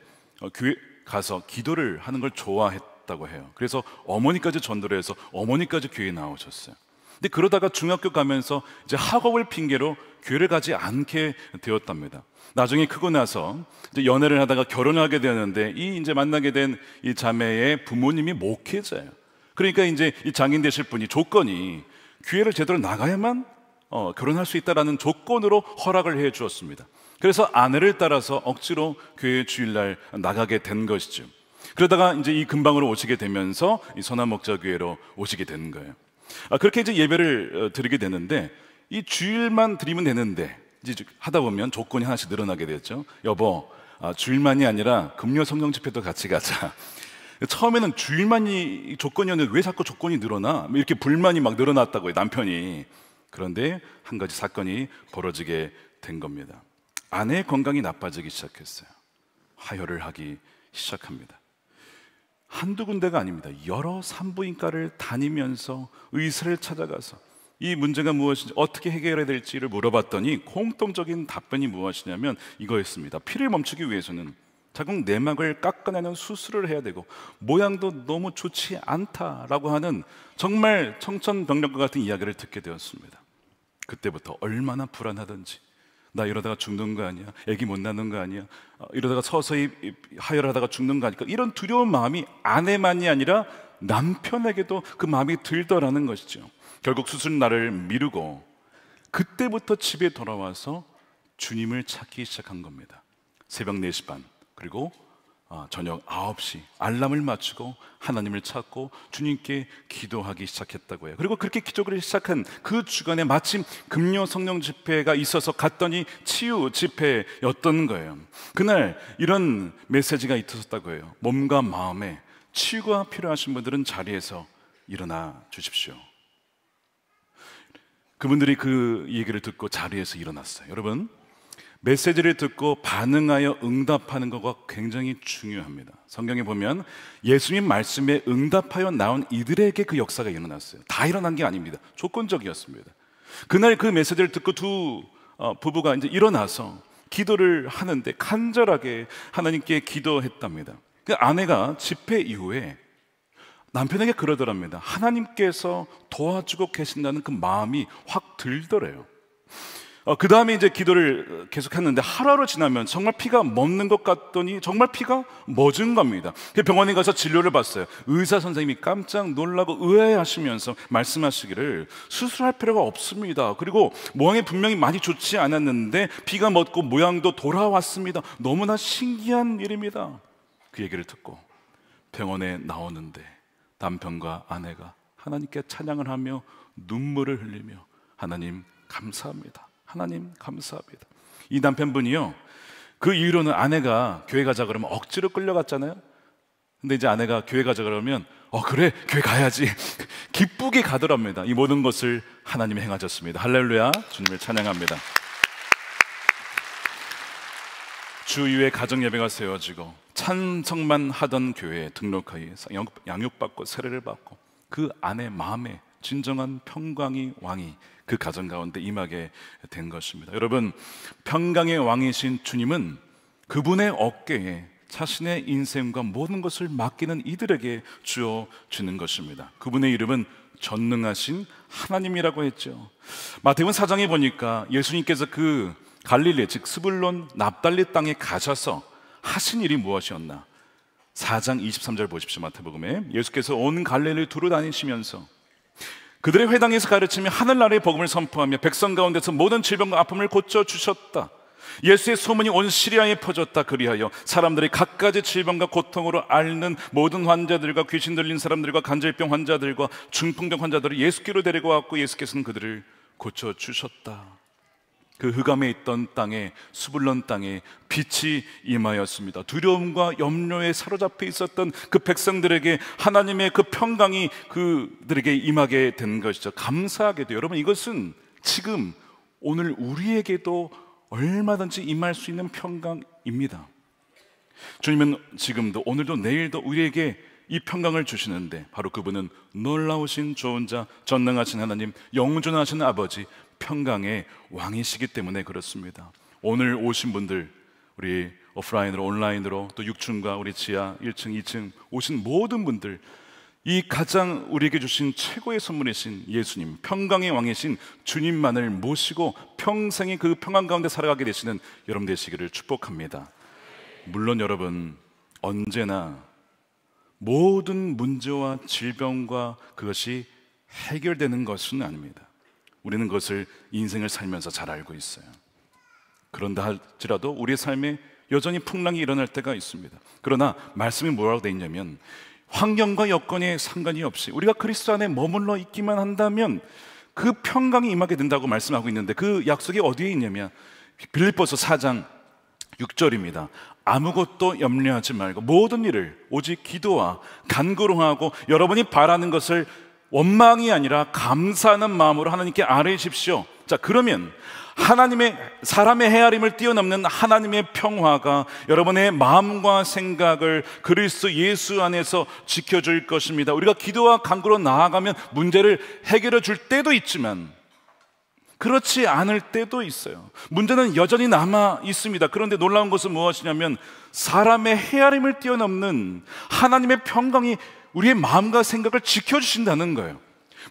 교회 가서 기도를 하는 걸 좋아했다고 해요. 그래서 어머니까지 전도를 해서 어머니까지 교회에 나오셨어요. 근데 그러다가 중학교 가면서 이제 학업을 핑계로 교회를 가지 않게 되었답니다. 나중에 크고 나서 이제 연애를 하다가 결혼을 하게 되었는데 이 이제 만나게 된 이 자매의 부모님이 목회자예요. 그러니까 이제 이 장인 되실 분이 조건이 교회를 제대로 나가야만 결혼할 수 있다라는 조건으로 허락을 해 주었습니다. 그래서 아내를 따라서 억지로 교회 주일날 나가게 된 것이죠. 그러다가 이제 이 근방으로 오시게 되면서 이 선한목자교회로 오시게 된 거예요. 그렇게 이제 예배를 드리게 되는데 이 주일만 드리면 되는데 이제 하다 보면 조건이 하나씩 늘어나게 됐죠. 여보, 주일만이 아니라 금요 성령 집회도 같이 가자. 처음에는 주일만이 조건이었는데 왜 자꾸 조건이 늘어나? 이렇게 불만이 막 늘어났다고요, 남편이. 그런데 한 가지 사건이 벌어지게 된 겁니다. 아내의 건강이 나빠지기 시작했어요. 하혈을 하기 시작합니다. 한두 군데가 아닙니다. 여러 산부인과를 다니면서 의사를 찾아가서 이 문제가 무엇인지 어떻게 해결해야 될지를 물어봤더니 공통적인 답변이 무엇이냐면 이거였습니다. 피를 멈추기 위해서는 자궁 내막을 깎아내는 수술을 해야 되고 모양도 너무 좋지 않다라고 하는 정말 청천벽력과 같은 이야기를 듣게 되었습니다. 그때부터 얼마나 불안하던지, 나 이러다가 죽는 거 아니야? 애기 못 낳는 거 아니야? 이러다가 서서히 하혈하다가 죽는 거 아닐까? 이런 두려운 마음이 아내만이 아니라 남편에게도 그 마음이 들더라는 것이죠. 결국 수술 날을 미루고 그때부터 집에 돌아와서 주님을 찾기 시작한 겁니다. 새벽 4시 반 그리고 저녁 9시 알람을 맞추고 하나님을 찾고 주님께 기도하기 시작했다고 해요. 그리고 그렇게 기도를 시작한 그 주간에 마침 금요 성령 집회가 있어서 갔더니 치유 집회였던 거예요. 그날 이런 메시지가 있었다고 해요. 몸과 마음에 치유가 필요하신 분들은 자리에서 일어나 주십시오. 그분들이 그 얘기를 듣고 자리에서 일어났어요. 여러분, 메시지를 듣고 반응하여 응답하는 것과 굉장히 중요합니다. 성경에 보면 예수님 말씀에 응답하여 나온 이들에게 그 역사가 일어났어요. 다 일어난 게 아닙니다. 조건적이었습니다. 그날 그 메시지를 듣고 두 부부가 이제 일어나서 기도를 하는데 간절하게 하나님께 기도했답니다. 그 아내가 집회 이후에 남편에게 그러더랍니다. 하나님께서 도와주고 계신다는 그 마음이 확 들더래요. 그 다음에 이제 기도를 계속했는데 하루하루 지나면 정말 피가 멎는 것 같더니 정말 피가 멎은 겁니다. 병원에 가서 진료를 받았어요. 의사 선생님이 깜짝 놀라고 의아해하시면서 말씀하시기를 수술할 필요가 없습니다. 그리고 모양이 분명히 많이 좋지 않았는데 피가 멎고 모양도 돌아왔습니다. 너무나 신기한 일입니다. 그 얘기를 듣고 병원에 나오는데 남편과 아내가 하나님께 찬양을 하며 눈물을 흘리며 하나님 감사합니다. 하나님 감사합니다. 이 남편분이요, 그 이후로는 아내가 교회 가자 그러면 억지로 끌려갔잖아요. 근데 이제 아내가 교회 가자 그러면 그래 교회 가야지 기쁘게 가더랍니다. 이 모든 것을 하나님이 행하셨습니다. 할렐루야, 주님을 찬양합니다. 주 2회 가정 예배가 세워지고 찬성만 하던 교회에 등록하여 양육받고 세례를 받고 그 아내 마음에 진정한 평강의 왕이 그 가정 가운데 임하게 된 것입니다. 여러분, 평강의 왕이신 주님은 그분의 어깨에 자신의 인생과 모든 것을 맡기는 이들에게 주어주는 것입니다. 그분의 이름은 전능하신 하나님이라고 했죠. 마태복음 4장에 보니까 예수님께서 그 갈릴리 즉 스불론 납달리 땅에 가셔서 하신 일이 무엇이었나? 4장 23절 보십시오. 마태복음에 예수께서 온 갈릴리를 두루 다니시면서 그들의 회당에서 가르치며 하늘나라의 복음을 선포하며 백성 가운데서 모든 질병과 아픔을 고쳐주셨다. 예수의 소문이 온 시리아에 퍼졌다. 그리하여 사람들이 갖가지 질병과 고통으로 앓는 모든 환자들과 귀신 들린 사람들과 간질병 환자들과 중풍병 환자들을 예수께로 데리고 왔고 예수께서는 그들을 고쳐주셨다. 그 흑암에 있던 땅에, 수불론 땅에 빛이 임하였습니다. 두려움과 염려에 사로잡혀 있었던 그 백성들에게 하나님의 그 평강이 그들에게 임하게 된 것이죠. 감사하게도 여러분, 이것은 지금 오늘 우리에게도 얼마든지 임할 수 있는 평강입니다. 주님은 지금도 오늘도 내일도 우리에게 이 평강을 주시는데 바로 그분은 놀라우신 좋은 자, 전능하신 하나님, 영존하신 아버지, 평강의 왕이시기 때문에 그렇습니다. 오늘 오신 분들, 우리 오프라인으로 온라인으로 또 6층과 우리 지하 1층, 2층 오신 모든 분들, 이 가장 우리에게 주신 최고의 선물이신 예수님, 평강의 왕이신 주님만을 모시고 평생의 그 평안 가운데 살아가게 되시는 여러분 되시기를 축복합니다. 물론 여러분, 언제나 모든 문제와 질병과 그것이 해결되는 것은 아닙니다. 우리는 그것을 인생을 살면서 잘 알고 있어요. 그런다 할지라도 우리의 삶에 여전히 풍랑이 일어날 때가 있습니다. 그러나 말씀이 뭐라고 되어 있냐면, 환경과 여건에 상관이 없이 우리가 그리스도 안에 머물러 있기만 한다면 그 평강이 임하게 된다고 말씀하고 있는데, 그 약속이 어디에 있냐면 빌립보서 4장 6절입니다. 아무것도 염려하지 말고 모든 일을 오직 기도와 간구로 하고 여러분이 바라는 것을 원망이 아니라 감사하는 마음으로 하나님께 아뢰십시오. 자, 그러면 사람의 헤아림을 뛰어넘는 하나님의 평화가 여러분의 마음과 생각을 그리스도 예수 안에서 지켜줄 것입니다. 우리가 기도와 간구로 나아가면 문제를 해결해 줄 때도 있지만 그렇지 않을 때도 있어요. 문제는 여전히 남아 있습니다. 그런데 놀라운 것은 무엇이냐면, 사람의 헤아림을 뛰어넘는 하나님의 평강이 우리의 마음과 생각을 지켜주신다는 거예요.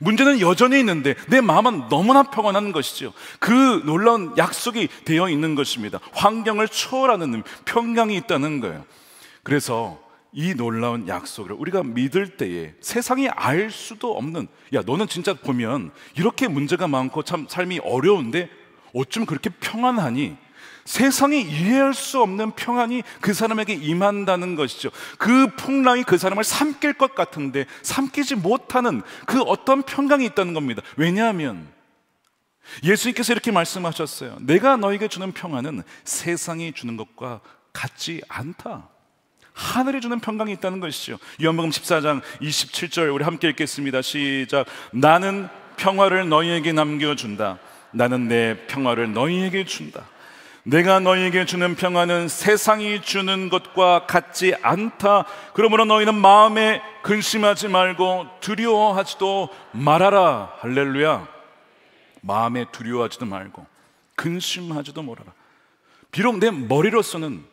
문제는 여전히 있는데 내 마음은 너무나 평안한 것이죠. 그 놀라운 약속이 되어 있는 것입니다. 환경을 초월하는 평강이 있다는 거예요. 그래서 이 놀라운 약속을 우리가 믿을 때에 세상이 알 수도 없는, 야, 너는 진짜 보면 이렇게 문제가 많고 참 삶이 어려운데 어쩜 그렇게 평안하니? 세상이 이해할 수 없는 평안이 그 사람에게 임한다는 것이죠. 그 풍랑이 그 사람을 삼킬 것 같은데 삼키지 못하는 그 어떤 평강이 있다는 겁니다. 왜냐하면 예수님께서 이렇게 말씀하셨어요. 내가 너에게 주는 평안은 세상이 주는 것과 같지 않다. 하늘이 주는 평강이 있다는 것이죠. 요한복음 14장 27절 우리 함께 읽겠습니다. 시작. 나는 평화를 너희에게 남겨준다. 나는 내 평화를 너희에게 준다. 내가 너희에게 주는 평화는 세상이 주는 것과 같지 않다. 그러므로 너희는 마음에 근심하지 말고 두려워하지도 말아라. 할렐루야. 마음에 두려워하지도 말고 근심하지도 말아라. 비록 내 머리로서는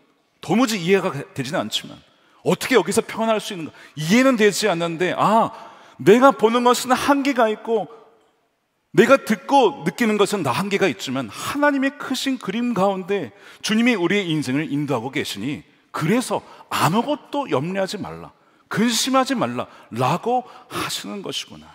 도무지 이해가 되지는 않지만 어떻게 여기서 평안할 수 있는가 이해는 되지 않는데, 내가 보는 것은 한계가 있고 내가 듣고 느끼는 것은 나 한계가 있지만 하나님의 크신 그림 가운데 주님이 우리의 인생을 인도하고 계시니, 그래서 아무것도 염려하지 말라, 근심하지 말라 라고 하시는 것이구나.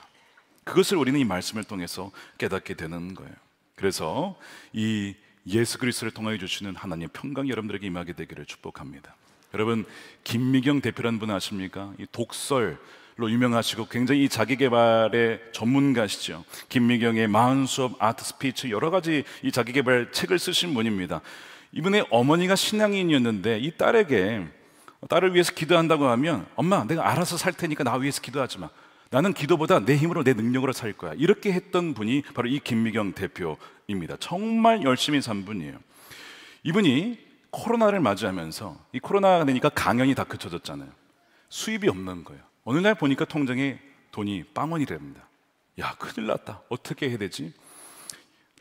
그것을 우리는 이 말씀을 통해서 깨닫게 되는 거예요. 그래서 이 예수 그리스도를 통하여 주시는 하나님의 평강이 여러분들에게 임하게 되기를 축복합니다. 여러분, 김미경 대표라는 분 아십니까? 이 독설로 유명하시고 굉장히 이 자기개발의 전문가시죠. 김미경의 마흔 수업, 아트 스피치, 여러 가지 이 자기개발 책을 쓰신 분입니다. 이분의 어머니가 신앙인이었는데 이 딸을 위해서 기도한다고 하면, 엄마 내가 알아서 살 테니까 나 위해서 기도하지 마, 나는 기도보다 내 힘으로 내 능력으로 살 거야, 이렇게 했던 분이 바로 이 김미경 대표입니다. 정말 열심히 산 분이에요. 이분이 코로나를 맞이하면서, 이 코로나가 되니까 강연이 다 그쳐졌잖아요. 수입이 없는 거예요. 어느 날 보니까 통장에 돈이 빵원이랍니다. 야, 큰일 났다, 어떻게 해야 되지?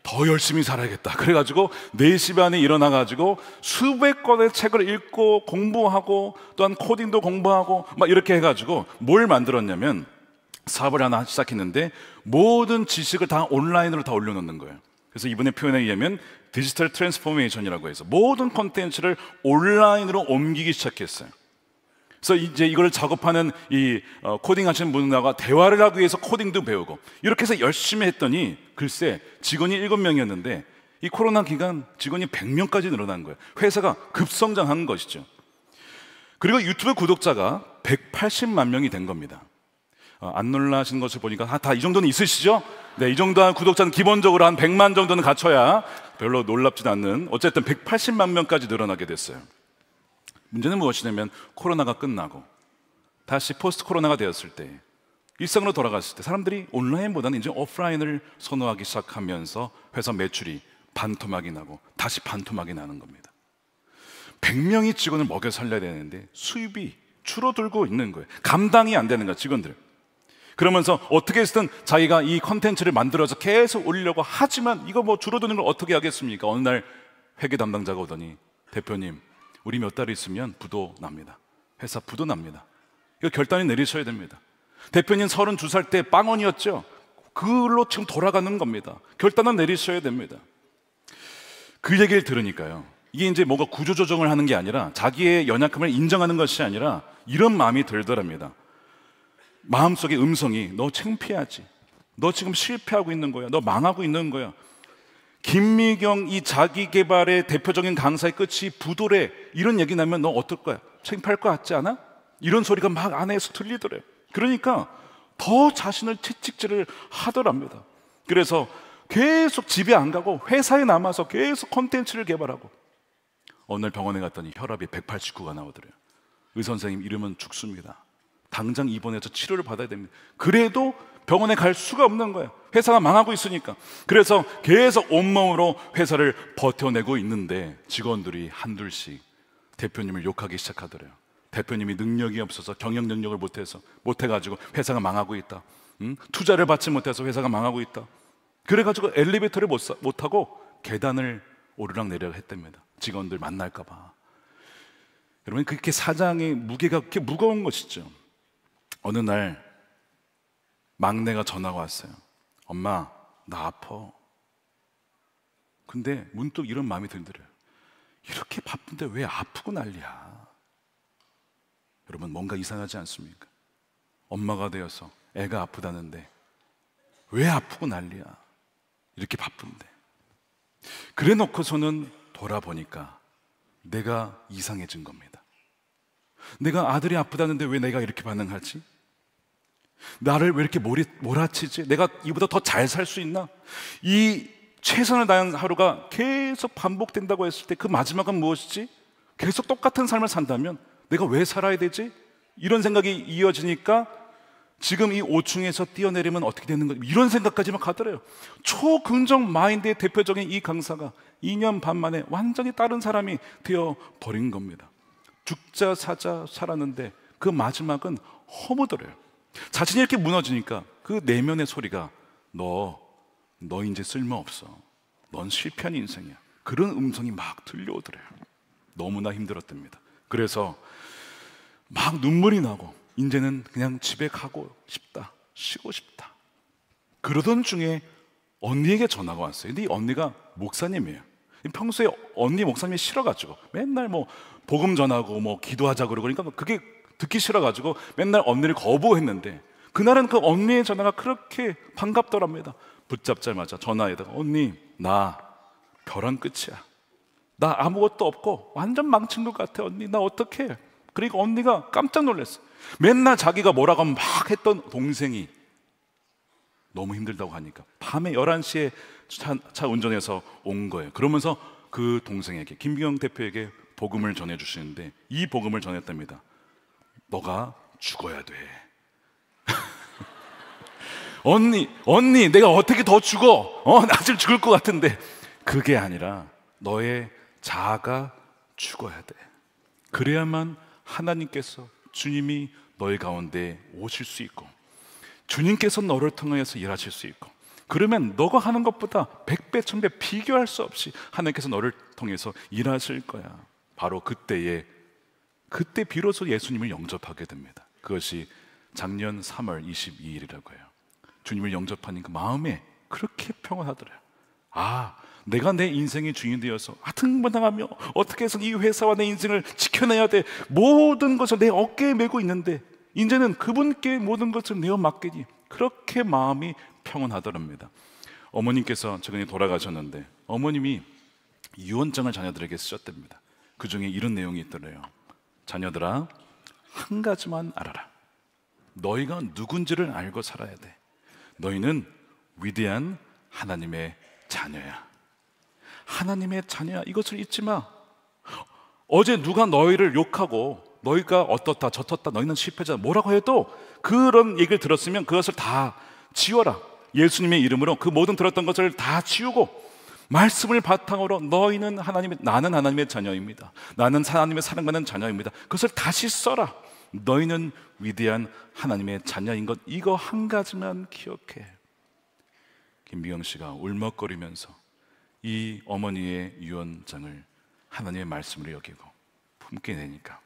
더 열심히 살아야겠다. 그래가지고 4시 반에 일어나가지고 수백 권의 책을 읽고 공부하고 또한 코딩도 공부하고 막 이렇게 해가지고 뭘 만들었냐면, 사업을 하나 시작했는데 모든 지식을 다 온라인으로 다 올려놓는 거예요. 그래서 이분의 표현에 의하면 디지털 트랜스포메이션이라고 해서 모든 콘텐츠를 온라인으로 옮기기 시작했어요. 그래서 이제 이걸 작업하는 이 코딩 하시는 분과 대화를 하기 위해서 코딩도 배우고 이렇게 해서 열심히 했더니 글쎄 직원이 7명이었는데 이 코로나 기간 직원이 100명까지 늘어난 거예요. 회사가 급성장한 것이죠. 그리고 유튜브 구독자가 180만 명이 된 겁니다. 안 놀라시는 것을 보니까 다 이 정도는 있으시죠? 네, 이 정도한 구독자는 기본적으로 한 100만 정도는 갖춰야 별로 놀랍지도 않는, 어쨌든 180만 명까지 늘어나게 됐어요. 문제는 무엇이냐면 코로나가 끝나고 다시 포스트 코로나가 되었을 때, 일상으로 돌아갔을 때 사람들이 온라인보다는 이제 오프라인을 선호하기 시작하면서 회사 매출이 반토막이 나고 다시 반토막이 나는 겁니다. 100명의 직원을 먹여 살려야 되는데 수입이 줄어들고 있는 거예요. 감당이 안 되는 거예요, 직원들. 그러면서 어떻게 해서든 자기가 이 컨텐츠를 만들어서 계속 올리려고 하지만 이거 뭐 줄어드는 걸 어떻게 하겠습니까? 어느 날 회계 담당자가 오더니 대표님, 우리 몇 달 있으면 부도 납니다. 회사 부도 납니다. 이거 결단이 내리셔야 됩니다. 대표님 32살 때 빵원이었죠? 그걸로 지금 돌아가는 겁니다. 결단은 내리셔야 됩니다. 그 얘기를 들으니까요, 이게 이제 뭔가 구조조정을 하는 게 아니라 자기의 연약함을 인정하는 것이 아니라 이런 마음이 들더랍니다. 마음속의 음성이 너 창피하지, 너 지금 실패하고 있는 거야, 너 망하고 있는 거야. 김미경 이 자기개발의 대표적인 강사의 끝이 부도래, 이런 얘기 나면 너 어떨 거야? 창피할 것 같지 않아? 이런 소리가 막 안에서 들리더래요. 그러니까 더 자신을 채찍질을 하더랍니다. 그래서 계속 집에 안 가고 회사에 남아서 계속 콘텐츠를 개발하고, 어느 날 병원에 갔더니 혈압이 189가 나오더래요. 의선생님, 이러면 죽습니다. 당장 입원해서 치료를 받아야 됩니다. 그래도 병원에 갈 수가 없는 거예요. 회사가 망하고 있으니까. 그래서 계속 온몸으로 회사를 버텨내고 있는데 직원들이 한둘씩 대표님을 욕하기 시작하더래요. 대표님이 능력이 없어서 경영 능력을 못해가지고 회사가 망하고 있다. 투자를 받지 못해서 회사가 망하고 있다. 그래가지고 엘리베이터를 못 타고 계단을 오르락내리락 했답니다. 직원들 만날까 봐. 여러분, 그렇게 사장의 무게가 그렇게 무거운 것이죠. 어느 날 막내가 전화가 왔어요. 엄마, 나 아파. 근데 문득 이런 마음이 들더래요. 이렇게 바쁜데 왜 아프고 난리야? 여러분, 뭔가 이상하지 않습니까? 엄마가 되어서 애가 아프다는데 왜 아프고 난리야? 이렇게 바쁜데. 그래 놓고서는 돌아보니까 내가 이상해진 겁니다. 내가 아들이 아프다는데 왜 내가 이렇게 반응하지? 나를 왜 이렇게 몰아치지? 내가 이보다 더 잘 살 수 있나? 이 최선을 다한 하루가 계속 반복된다고 했을 때 그 마지막은 무엇이지? 계속 똑같은 삶을 산다면 내가 왜 살아야 되지? 이런 생각이 이어지니까 지금 이 5층에서 뛰어내리면 어떻게 되는 거지? 이런 생각까지 막 하더래요. 초긍정 마인드의 대표적인 이 강사가 2년 반 만에 완전히 다른 사람이 되어버린 겁니다. 죽자 사자 살았는데 그 마지막은 허무더래요. 자신이 이렇게 무너지니까 그 내면의 소리가 너 이제 쓸모없어. 넌 실패한 인생이야. 그런 음성이 막 들려오더래요. 너무나 힘들었답니다. 그래서 막 눈물이 나고 이제는 그냥 집에 가고 싶다, 쉬고 싶다. 그러던 중에 언니에게 전화가 왔어요. 근데 이 언니가 목사님이에요. 평소에 언니 목사님이 싫어가지고 맨날 뭐 복음 전하고 뭐 기도하자고 그러니까 그게 듣기 싫어가지고 맨날 언니를 거부했는데 그날은 그 언니의 전화가 그렇게 반갑더랍니다. 붙잡자마자 전화에다가 언니, 나 벼랑 끝이야. 나 아무것도 없고 완전 망친 것 같아. 언니, 나 어떡해? 그러니까 언니가 깜짝 놀랐어. 맨날 자기가 뭐라고 막 했던 동생이 너무 힘들다고 하니까 밤에 11시에 차 운전해서 온 거예요. 그러면서 그 동생에게, 김기영 대표에게 복음을 전해주시는데 이 복음을 전했답니다. 너가 죽어야 돼. 언니 내가 어떻게 더 죽어? 나 지금 죽을 것 같은데. 그게 아니라 너의 자아가 죽어야 돼. 그래야만 하나님께서, 주님이 너희 가운데 오실 수 있고 주님께서 너를 통해서 일하실 수 있고, 그러면 너가 하는 것보다 100배 1000배 비교할 수 없이 하나님께서 너를 통해서 일하실 거야. 바로 그때 비로소 예수님을 영접하게 됩니다. 그것이 작년 3월 22일이라고 해요. 주님을 영접하니까 마음에 그렇게 평안하더래요. 아, 내가 내 인생의 주인이 되어서 등반당하며 어떻게 해서 이 회사와 내 인생을 지켜내야 돼. 모든 것을 내 어깨에 메고 있는데 이제는 그분께 모든 것을 내어 맡기니 그렇게 마음이 평안하더랍니다. 어머님께서 최근에 돌아가셨는데 어머님이 유언장을 자녀들에게 쓰셨답니다. 그 중에 이런 내용이 있더래요. 자녀들아, 한 가지만 알아라. 너희가 누군지를 알고 살아야 돼. 너희는 위대한 하나님의 자녀야. 하나님의 자녀야. 이것을 잊지 마. 어제 누가 너희를 욕하고 너희가 어떻다 저떻다 너희는 실패자다 뭐라고 해도 그런 얘기를 들었으면 그것을 다 지워라. 예수님의 이름으로 그 모든 들었던 것을 다 지우고 말씀을 바탕으로 너희는 나는 하나님의 자녀입니다. 나는 하나님의 사랑받는 자녀입니다. 그것을 다시 써라. 너희는 위대한 하나님의 자녀인 것, 이거 한 가지만 기억해. 김미경 씨가 울먹거리면서 이 어머니의 유언장을 하나님의 말씀으로 여기고 품게 되니까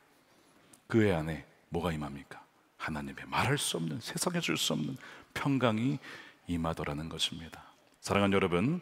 그 애 안에 뭐가 임합니까? 하나님의 말할 수 없는, 세상에 줄 수 없는 평강이 임하더라는 것입니다. 사랑하는 여러분,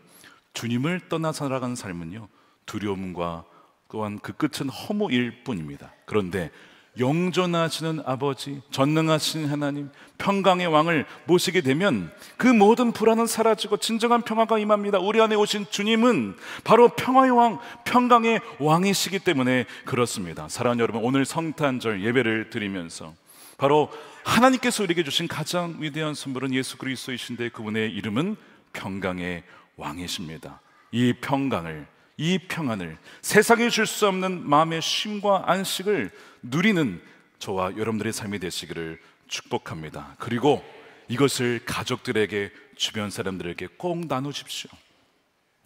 주님을 떠나 살아가는 삶은요, 두려움과 또한 그 끝은 허무일 뿐입니다. 그런데 영존하시는 아버지, 전능하신 하나님, 평강의 왕을 모시게 되면 그 모든 불안은 사라지고 진정한 평화가 임합니다. 우리 안에 오신 주님은 바로 평화의 왕, 평강의 왕이시기 때문에 그렇습니다. 사랑하는 여러분, 오늘 성탄절 예배를 드리면서 바로 하나님께서 우리에게 주신 가장 위대한 선물은 예수 그리스도이신데, 그분의 이름은 평강의 왕이십니다. 이 평강을, 이 평안을, 세상에 줄 수 없는 마음의 쉼과 안식을 누리는 저와 여러분들의 삶이 되시기를 축복합니다. 그리고 이것을 가족들에게, 주변 사람들에게 꼭 나누십시오.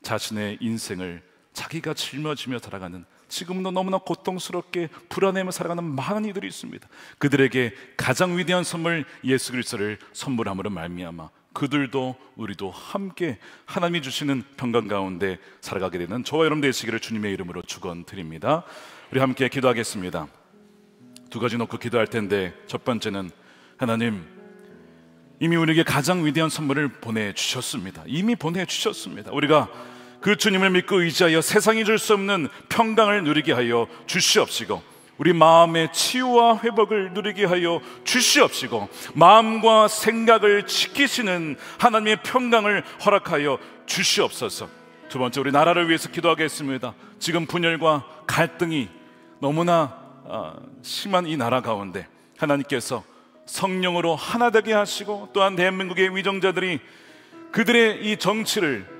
자신의 인생을 자기가 짊어지며 살아가는, 지금도 너무나 고통스럽게 불안해하며 살아가는 많은 이들이 있습니다. 그들에게 가장 위대한 선물 예수 그리스도를 선물함으로 말미암아 그들도 우리도 함께 하나님이 주시는 평강 가운데 살아가게 되는 저와 여러분 되시기를 주님의 이름으로 축원드립니다. 우리 함께 기도하겠습니다. 두 가지 놓고 기도할 텐데, 첫 번째는 하나님, 이미 우리에게 가장 위대한 선물을 보내주셨습니다. 이미 보내주셨습니다. 우리가 그 주님을 믿고 의지하여 세상이 줄 수 없는 평강을 누리게 하여 주시옵시고, 우리 마음의 치유와 회복을 누리게 하여 주시옵시고, 마음과 생각을 지키시는 하나님의 평강을 허락하여 주시옵소서. 두 번째, 우리 나라를 위해서 기도하겠습니다. 지금 분열과 갈등이 너무나 심한 이 나라 가운데 하나님께서 성령으로 하나 되게 하시고, 또한 대한민국의 위정자들이 그들의 이 정치를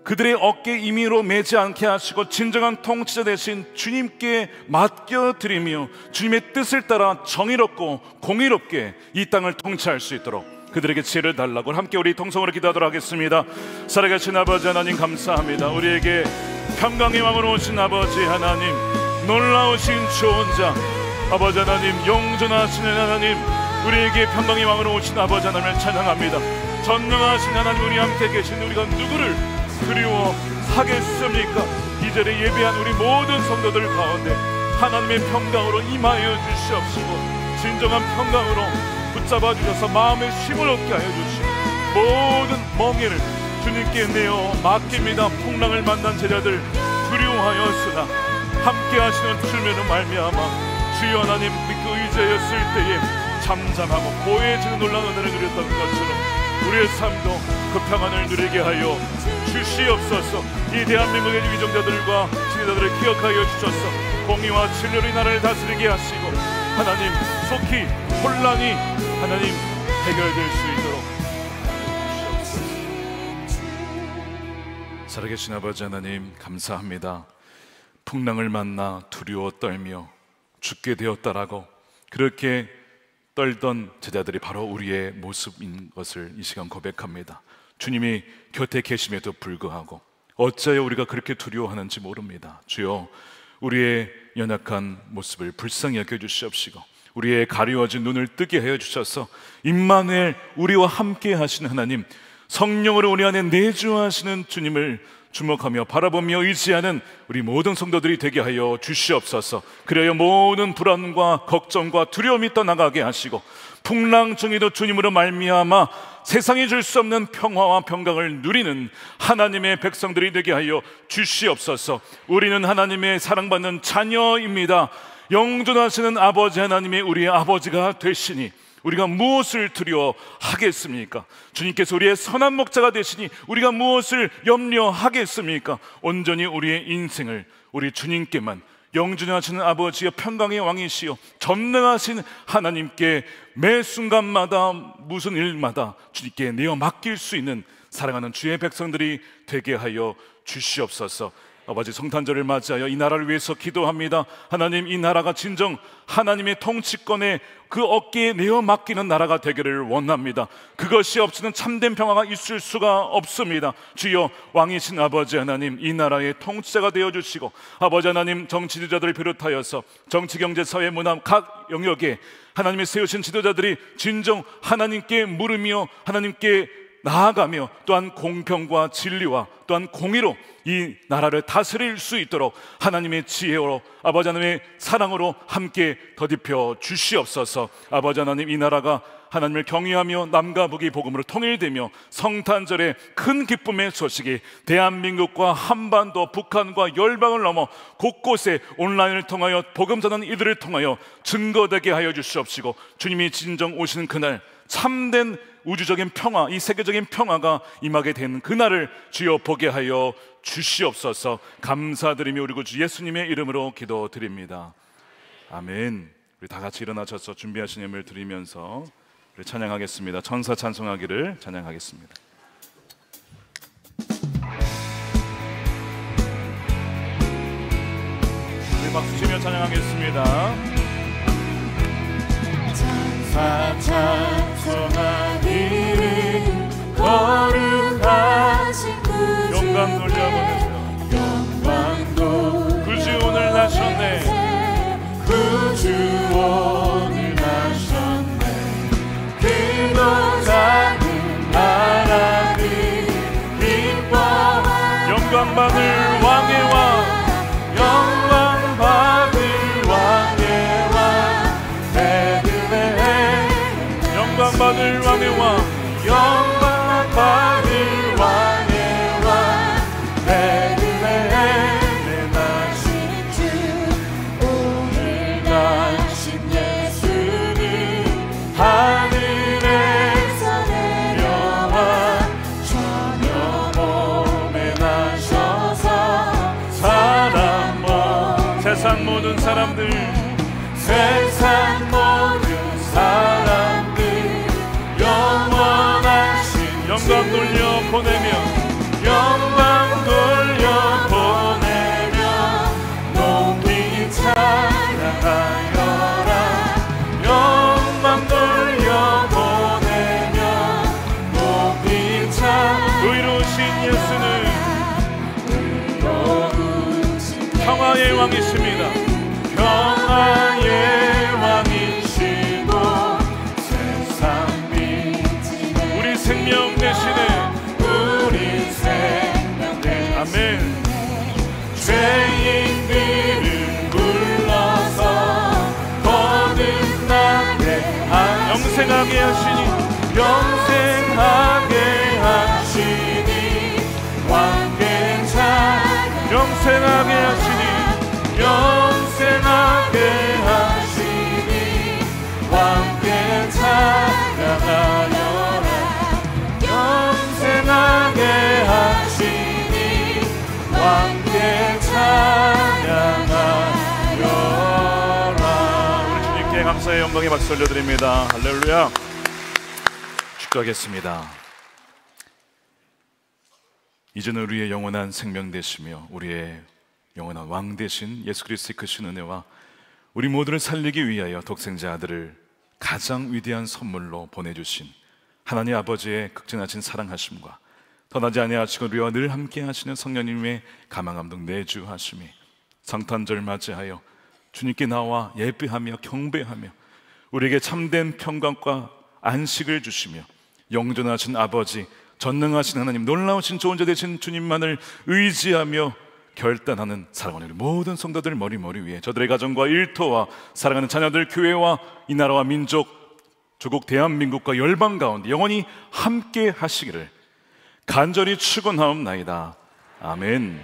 그들의 어깨 임의로 매지 않게 하시고 진정한 통치자 되신 주님께 맡겨드리며 주님의 뜻을 따라 정의롭고 공의롭게 이 땅을 통치할 수 있도록 그들에게 지혜를 달라고 함께 우리 동성으로 기도하도록 하겠습니다. 살아계신 아버지 하나님, 감사합니다. 우리에게 평강의 왕으로 오신 아버지 하나님, 놀라우신 주원자 아버지 하나님, 영존하시는 하나님, 우리에게 평강의 왕으로 오신 아버지 하나님을 찬양합니다. 전능하신 하나님, 우리 함께 계신 우리가 누구를 그리워하겠습니까? 이 자리에 예배한 우리 모든 성도들 가운데 하나님의 평강으로 임하여 주시옵시고, 진정한 평강으로 붙잡아 주셔서 마음의 쉼을 얻게 하여 주시고, 모든 멍에를 주님께 내어 맡깁니다. 풍랑을 만난 제자들 두려워하였으나 함께 하시는 주님의 말미암아 주여 하나님 믿고 의지하였을 때에 잠잠하고 고해지는 놀라운 은혜를 누렸던 것처럼 우리의 삶도 그 평안을 누리게 하여 주시옵소서. 이 대한민국의 위정자들과 지도자들을 기억하여 주셔서 공의와 진리로 이 나라를 다스리게 하시고, 하나님 속히 혼란이 하나님 해결될 수 있도록 주시옵소서. 살아계신 아버지 하나님, 감사합니다. 풍랑을 만나 두려워 떨며 죽게 되었다라고 그렇게 떨던 제자들이 바로 우리의 모습인 것을 이 시간 고백합니다. 주님이 곁에 계심에도 불구하고 어찌하여 우리가 그렇게 두려워하는지 모릅니다. 주여, 우리의 연약한 모습을 불쌍히 여겨주시옵시고 우리의 가리워진 눈을 뜨게 하여 주셔서 임마누엘, 우리와 함께 하시는 하나님, 성령으로 우리 안에 내주하시는 주님을 주목하며 바라보며 의지하는 우리 모든 성도들이 되게 하여 주시옵소서. 그래야 모든 불안과 걱정과 두려움이 떠나가게 하시고 풍랑 중에도 주님으로 말미암아 세상이 줄 수 없는 평화와 평강을 누리는 하나님의 백성들이 되게 하여 주시옵소서. 우리는 하나님의 사랑받는 자녀입니다. 영존하시는 아버지 하나님이 우리의 아버지가 되시니 우리가 무엇을 두려워하겠습니까? 주님께서 우리의 선한 목자가 되시니 우리가 무엇을 염려하겠습니까? 온전히 우리의 인생을 우리 주님께만, 영존하시는 아버지여 평강의 왕이시여 전능하신 하나님께 매 순간마다 무슨 일마다 주님께 내어 맡길 수 있는 사랑하는 주의 백성들이 되게 하여 주시옵소서. 아버지, 성탄절을 맞이하여 이 나라를 위해서 기도합니다. 하나님, 이 나라가 진정 하나님의 통치권에 그 어깨에 내어 맡기는 나라가 되기를 원합니다. 그것이 없이는 참된 평화가 있을 수가 없습니다. 주여, 왕이신 아버지 하나님, 이 나라의 통치자가 되어주시고, 아버지 하나님, 정치 지도자들을 비롯하여서 정치, 경제, 사회, 문화 각 영역에 하나님이 세우신 지도자들이 진정 하나님께 물으며 하나님께 나아가며 또한 공평과 진리와 또한 공의로 이 나라를 다스릴 수 있도록 하나님의 지혜로, 아버지 하나님의 사랑으로 함께 더딥혀 주시옵소서. 아버지 하나님, 이 나라가 하나님을 경외하며 남과 북이 복음으로 통일되며 성탄절의 큰 기쁨의 소식이 대한민국과 한반도, 북한과 열방을 넘어 곳곳에 온라인을 통하여 복음 전하는 이들을 통하여 증거되게 하여 주시옵시고, 주님이 진정 오시는 그날 참된 우주적인 평화, 이 세계적인 평화가 임하게 되는 그날을 주여 보게 하여 주시옵소서. 감사드리며 우리 구주 예수님의 이름으로 기도드립니다. 아멘. 우리 다 같이 일어나셔서 준비하신 예물을 드리면서 우리 찬양하겠습니다. 천사 찬송하기를 찬양하겠습니다. 우리 박수 치며 찬양하겠습니다. 천사 찬송하기를 거룩하신 구주 영광 돌려보내세요. 영광 구주 오늘 나셨네. 구주 오늘 나셨네. 그보다는 나라를 기뻐하는 영광 받을 왕의 왕, 영광 받을 왕의 왕 베들레헴, 영광 받을 왕의 왕, 영광 받을 왕의 왕 베들레헴. 내 나신 주 오늘 나신 예수는 하늘에서 내려와 천여 몸에 나셔서 사람 몸, 세상 모든 사람들, 세상 모든 사람들 영원하신 영광 돌려 보내며 영광 돌려 보내며 높이 찬양하여라. 영광 돌려 보내며 높이 의로우신 예수는 평화의 왕이십니다. 평화의 왕이시고 세상 빛이네. 우리 생명 대신에 우리 생명 대신에 아멘. 죄인들을 불러서 거듭나게 영생하게 하시니 영생하게 하시니 왕께 찬양. 영생하게 하시니 영생하게 하시니 왕께 찬양하여라. 영생하게 하시니 왕께 찬양하여라. 우리 주님께 감사의 영광의 박수 올려드립니다. 할렐루야. 축도하겠습니다. 이제는 우리의 영원한 생명 되시며 우리의 영원한 왕 되신 예수 그리스도의 크신 은혜와 우리 모두를 살리기 위하여 독생자 아들을 가장 위대한 선물로 보내주신 하나님 아버지의 극진하신 사랑하심과 떠나지 아니하시고 우리와 늘 함께 하시는 성령님의 가망감동 내주하심이 성탄절 맞이하여 주님께 나와 예배하며 경배하며 우리에게 참된 평강과 안식을 주시며 영존하신 아버지, 전능하신 하나님, 놀라우신 조언자 되신 주님만을 의지하며 결단하는 사랑하는 우리 모든 성도들 머리 위에 저들의 가정과 일터와 사랑하는 자녀들, 교회와 이 나라와 민족, 조국 대한민국과 열방 가운데 영원히 함께 하시기를 간절히 축원하옵나이다. 아멘.